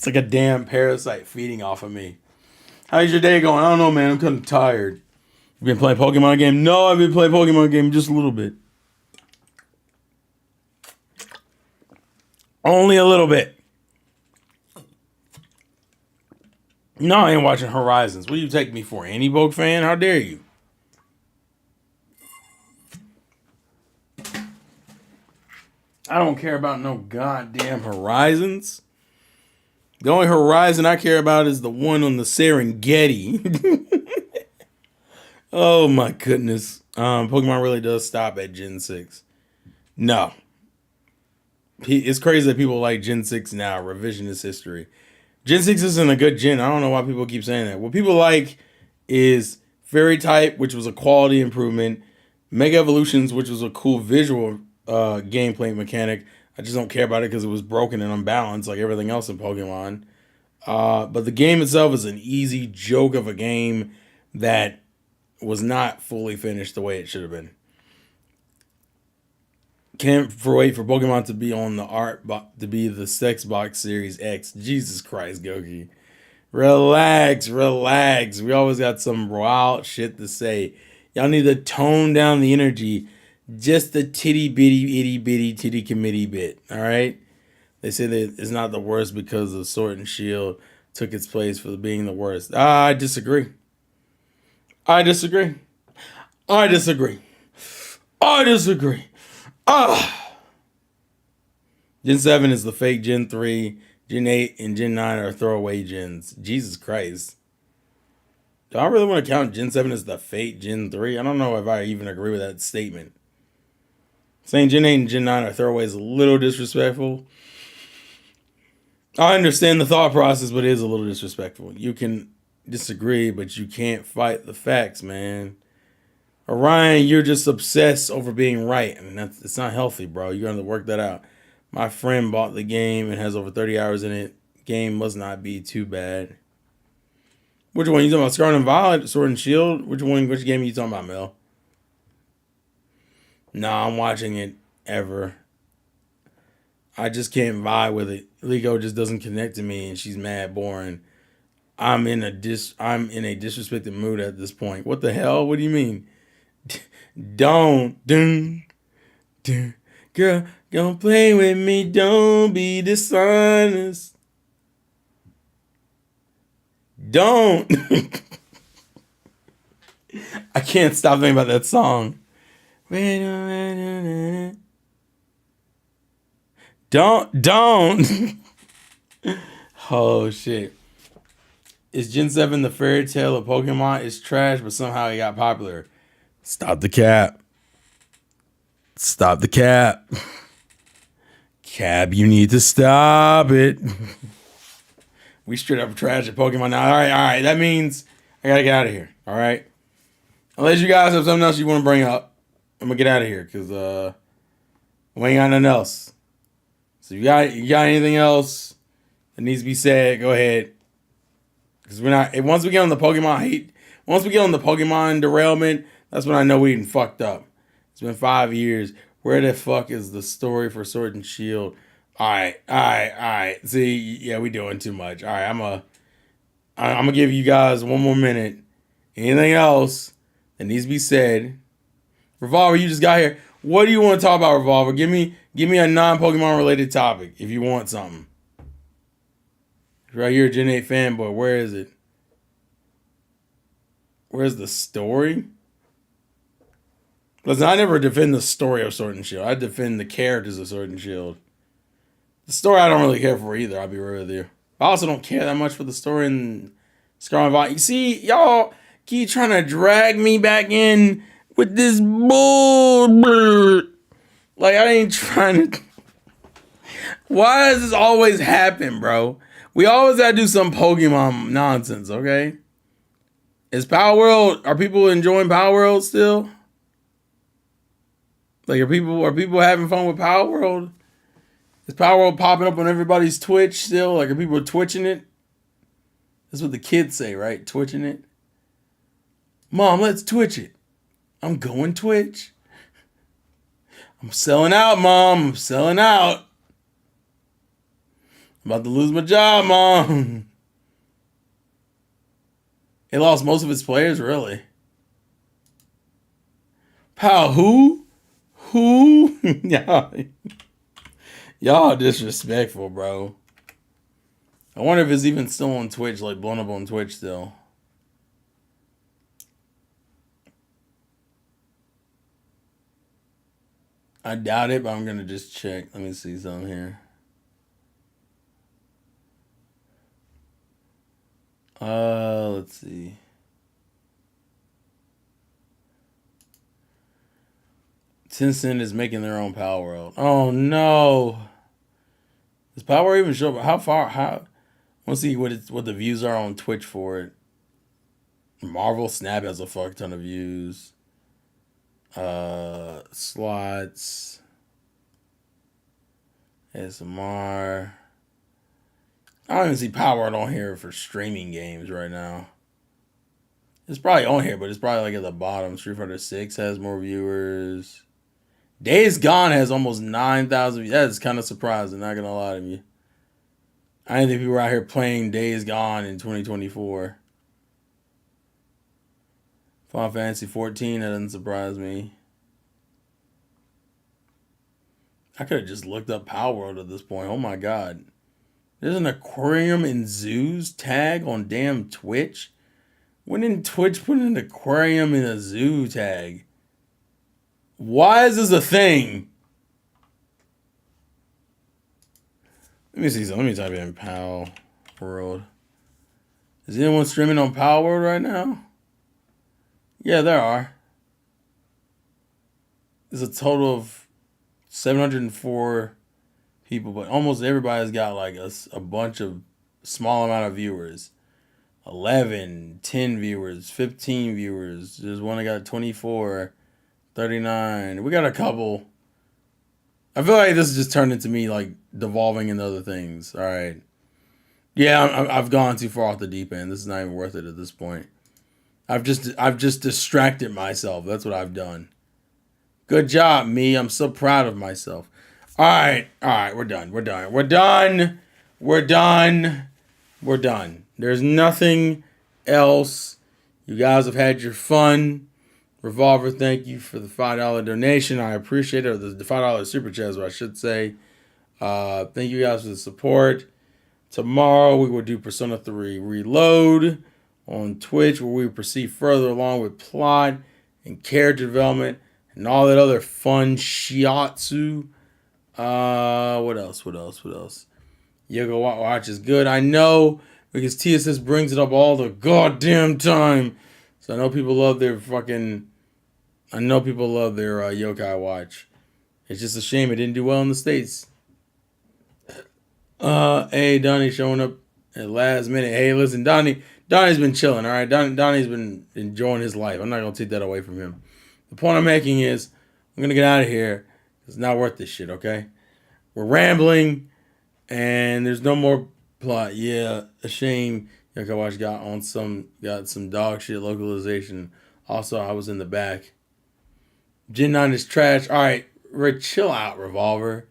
like a damn parasite feeding off of me. How's your day going? I don't know, man. I'm kind of tired. You been playing Pokemon game? No, I've been playing Pokemon game just a little bit. Only a little bit. No, I ain't watching Horizons. What do you take me for? Anti-Vogue fan? How dare you? I don't care about no goddamn Horizons. The only Horizon I care about is the one on the Serengeti. Oh my goodness. Pokemon really does stop at Gen 6. No. It's crazy that people like Gen 6 now, revisionist history. Gen 6 isn't a good gen. I don't know why people keep saying that. What people like is Fairy Type, which was a quality improvement. Mega Evolutions, which was a cool visual gameplay mechanic. I just don't care about it because it was broken and unbalanced like everything else in Pokemon. But the game itself is an easy joke of a game that was not fully finished the way it should have been. Can't wait for Pokemon to be on the to be the Sex Box Series X. Jesus Christ, Goki. Relax. We always got some wild shit to say. Y'all need to tone down the energy just a titty bitty itty bitty titty committee bit. All right. They say that it's not the worst because of Sword and Shield took its place for being the worst. I disagree. Gen 7 is the fake Gen 3. Gen 8 and Gen 9 are throwaway gens. Jesus Christ. Do I really want to count Gen 7 as the fake Gen 3? I don't know if I even agree with that statement. Saying Gen 8 and Gen 9 are throwaways is a little disrespectful. I understand the thought process, but it is a little disrespectful. You can disagree, but you can't fight the facts, man. Orion, you're just obsessed over being right. I mean, it's not healthy, bro. You're going to work that out. My friend bought the game and has over 30 hours in it. Game must not be too bad. Which one? You talking about Scarlet and Violet, Sword and Shield? Which game are you talking about, Mel? No, I'm watching it ever. I just can't vibe with it. Liko just doesn't connect to me and she's mad boring. I'm in a disrespected mood at this point. What the hell? What do you mean? Don't girl, don't play with me. Don't be dishonest. Don't. I can't stop thinking about that song. Don't. Oh shit. Is Gen 7 the fairy tale of Pokemon? It's trash, but somehow it got popular. Stop the cap. Cab, you need to stop it. We straight up trash at Pokemon now. All right. That means I gotta get out of here. All right. Unless you guys have something else you want to bring up, I'm gonna get out of here because we ain't got nothing else. So you got anything else that needs to be said? Go ahead. Because once we get on the Pokemon derailment, that's when I know we done fucked up. It's been 5 years. Where the fuck is the story for Sword and Shield? All right. See, yeah, we doing too much. All right, I'm gonna give you guys one more minute. Anything else that needs to be said? Revolver, you just got here. What do you want to talk about, Revolver? Give me a non-Pokemon related topic if you want something. Right here, Gen 8 fanboy. Where is it? Where's the story? Listen, I never defend the story of Sword and Shield. I defend the characters of Sword and Shield. The story I don't really care for either, I'll be real with you. I also don't care that much for the story in Scarlet and Violet. You see, y'all keep trying to drag me back in with this bull. Like, I ain't trying to. Why does this always happen, bro? We always gotta do some Pokemon nonsense, okay? Is Power World? Are people enjoying Power World still? Like, are people having fun with Power World? Is Power World popping up on everybody's Twitch still? Like, are people twitching it? That's what the kids say, right? Twitching it. Mom, let's twitch it. I'm going Twitch. I'm selling out, Mom. I'm selling out. I'm about to lose my job, Mom. It lost most of its players, really. Pal, who? Who? Y'all disrespectful, bro. I wonder if it's even still on Twitch, like blown up on Twitch still. I doubt it, but I'm gonna just check. Let me see something here. Let's see. Tencent is making their own Power World. Oh no! Does Power World even show up? How far? How? I want to see what the views are on Twitch for it. Marvel Snap has a fuck ton of views. Slots. ASMR. I don't even see Power World on here for streaming games right now. It's probably on here, but it's probably like at the bottom. Street Fighter 6 has more viewers. Days Gone has almost 9,000. That is kind of surprising, not gonna lie to you. I didn't think people were out here playing Days Gone in 2024. Final Fantasy 14, that doesn't surprise me. I could have just looked up Power World at this point. Oh my god. There's an aquarium and zoos tag on damn Twitch? When did Twitch put an aquarium and a zoo tag? Why is this a thing? Let me see something. Let me type in Power World. Is anyone streaming on Power World right now? Yeah, there are. There's a total of 704 people, but almost everybody's got like a bunch of small amount of viewers. 11, 10 viewers, 15 viewers. There's one that got 24, 39. We got a couple. I feel like this has just turned into me like devolving into other things. All right. Yeah, I've gone too far off the deep end. This is not even worth it at this point. I've just distracted myself. That's what I've done. Good job, me. I'm so proud of myself. All right. We're done. There's nothing else. You guys have had your fun. Revolver, thank you for the $5 donation. I appreciate it. Or the $5 super chat is what I should say. Thank you guys for the support. Tomorrow we will do Persona 3 Reload on Twitch, where we proceed further along with plot and character development and all that other fun shiatsu. What else? Yoga Watch is good. I know, because TSS brings it up all the goddamn time. So I know people love their Yokai Watch. It's just a shame it didn't do well in the States. Hey, Donnie showing up at last minute. Hey, listen, Donnie's been chilling, all right? Donnie's been enjoying his life. I'm not going to take that away from him. The point I'm making is I'm going to get out of here. It's not worth this shit, okay? We're rambling, and there's no more plot. Yeah, a shame Yokai Watch got some dog shit localization. Also, I was in the back. Gen 9 is trash. All right, chill out, Revolver.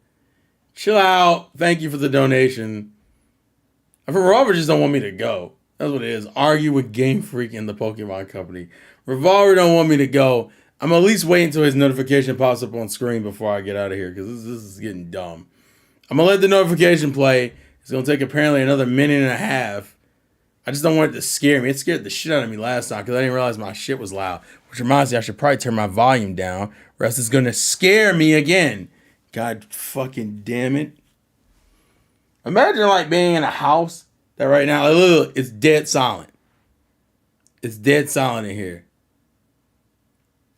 Chill out. Thank you for the donation. Revolver just don't want me to go. That's what it is. Argue with Game Freak and the Pokemon Company. Revolver don't want me to go. I'm at least waiting until his notification pops up on screen before I get out of here, because this is getting dumb. I'm going to let the notification play. It's going to take apparently another minute and a half. I just don't want it to scare me. It scared the shit out of me last time because I didn't realize my shit was loud. Which reminds me, I should probably turn my volume down, or else it's going to scare me again. God fucking damn it. Imagine like being in a house that right now, look, it's dead silent. It's dead silent in here.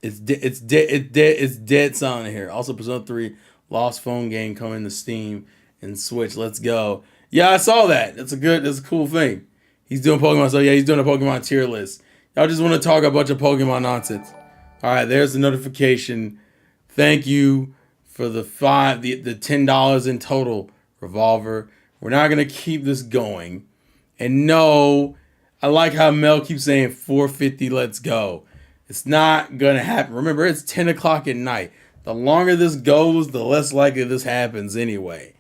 It's dead silent here. Also, Persona 3 Lost Phone game coming to Steam and Switch. Let's go. Yeah, I saw that. That's a cool thing. He's doing Pokemon. So yeah, he's doing a Pokemon tier list. Y'all just want to talk a bunch of Pokemon nonsense. All right, there's the notification. Thank you for the $10 in total, Revolver. We're not gonna keep this going. And no, I like how Mel keeps saying 450. Let's go. It's not gonna happen. Remember, it's 10 o'clock at night. The longer this goes, the less likely this happens anyway.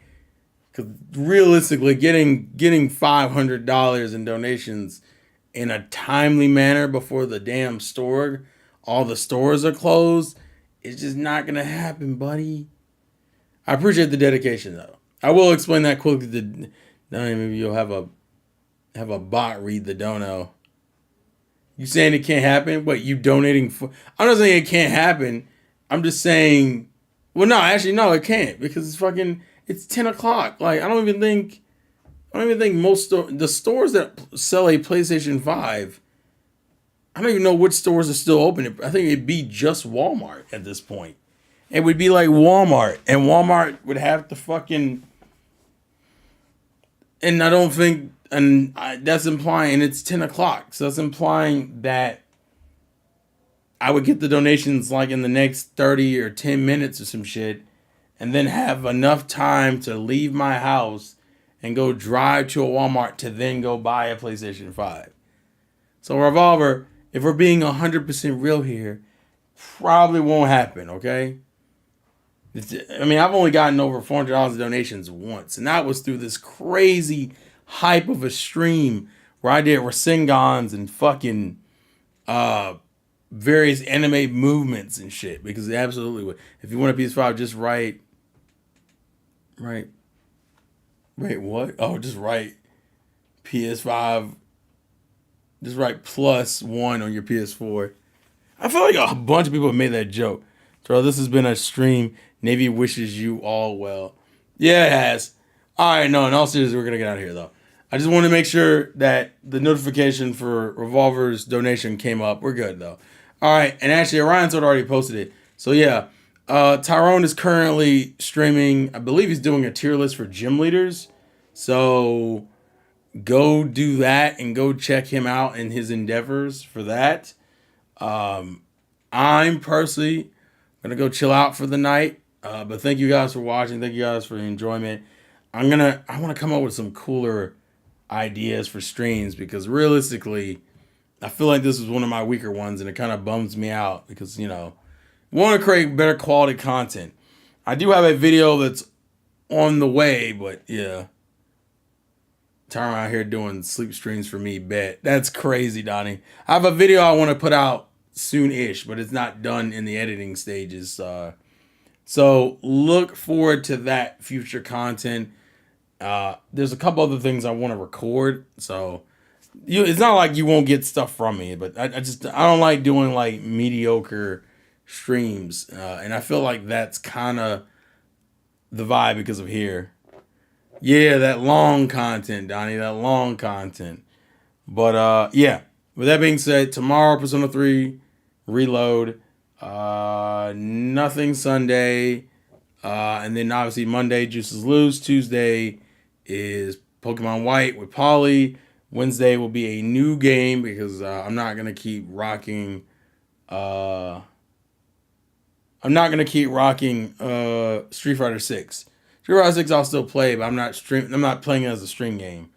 Because realistically, getting $500 in donations in a timely manner before all the stores are closed, it's just not gonna happen, buddy. I appreciate the dedication though. I will explain that quickly. Maybe you'll have a bot read the dono. You saying it can't happen? What, you donating for? I'm not saying it can't happen. I'm just saying. Well, no, actually, no, it can't because it's 10 o'clock. Like I don't even think the stores that sell a PlayStation 5. I don't even know which stores are still open. I think it'd be just Walmart at this point. It would be like Walmart, and Walmart would have to fucking. And I don't think, that's implying it's 10 o'clock. So that's implying that I would get the donations like in the next 30 or 10 minutes or some shit, and then have enough time to leave my house and go drive to a Walmart to then go buy a PlayStation 5. So Revolver, if we're being 100% real here, probably won't happen, okay? I've only gotten over $400 in donations once, and that was through this crazy hype of a stream where I did Rasengans and fucking various anime movements and shit. Because it absolutely would. If you want a PS5, just write what? Oh, just write PS5. Just write +1 on your PS4. I feel like a bunch of people have made that joke. So this has been a stream. Navy wishes you all well. Yeah, it has. All right, no, in all seriousness, we're going to get out of here, though. I just want to make sure that the notification for Revolver's donation came up. We're good, though. All right, and actually, Orion Sword already posted it. So, yeah, Tyrone is currently streaming. I believe he's doing a tier list for gym leaders. So, go do that and go check him out in his endeavors for that. I'm personally going to go chill out for the night. But thank you guys for watching. Thank you guys for the enjoyment. I want to come up with some cooler ideas for streams because realistically, I feel like this was one of my weaker ones and it kind of bums me out because, want to create better quality content. I do have a video that's on the way, but yeah. Tyron out here doing sleep streams for me, bet. That's crazy, Donnie. I have a video I want to put out soon-ish, but it's not done in the editing stages. So look forward to that future content. There's a couple other things I want to record. So it's not like you won't get stuff from me, but I don't like doing like mediocre streams. And I feel like that's kind of the vibe because of here. Yeah, that long content, Donnie, that long content. But yeah, with that being said, tomorrow Persona 3 Reload. Nothing Sunday. And then obviously Monday, Juices Loose. Tuesday is Pokemon White with Polly. Wednesday will be a new game because I'm not gonna keep rocking. I'm not gonna keep rocking Street Fighter 6. Street Fighter 6 I'll still play, but I'm not playing it as a stream game.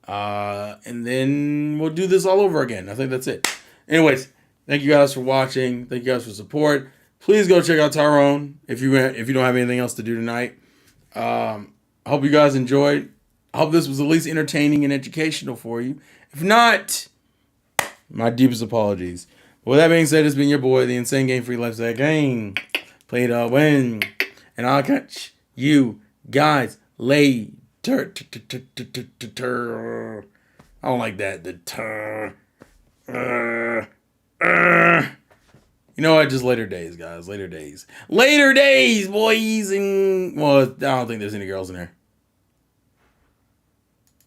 And then we'll do this all over again. I think that's it. Anyways, thank you guys for watching. Thank you guys for support. Please go check out Tyrone if you don't have anything else to do tonight. I hope you guys enjoyed. I hope this was at least entertaining and educational for you. If not, my deepest apologies. But with that being said, it's been your boy, the Insane Game Free Lifestyle Game. Play to win. And I'll catch you guys later. I don't like that. You know what? Just later days, guys. Later days. Later days, boys. And, well, I don't think there's any girls in there.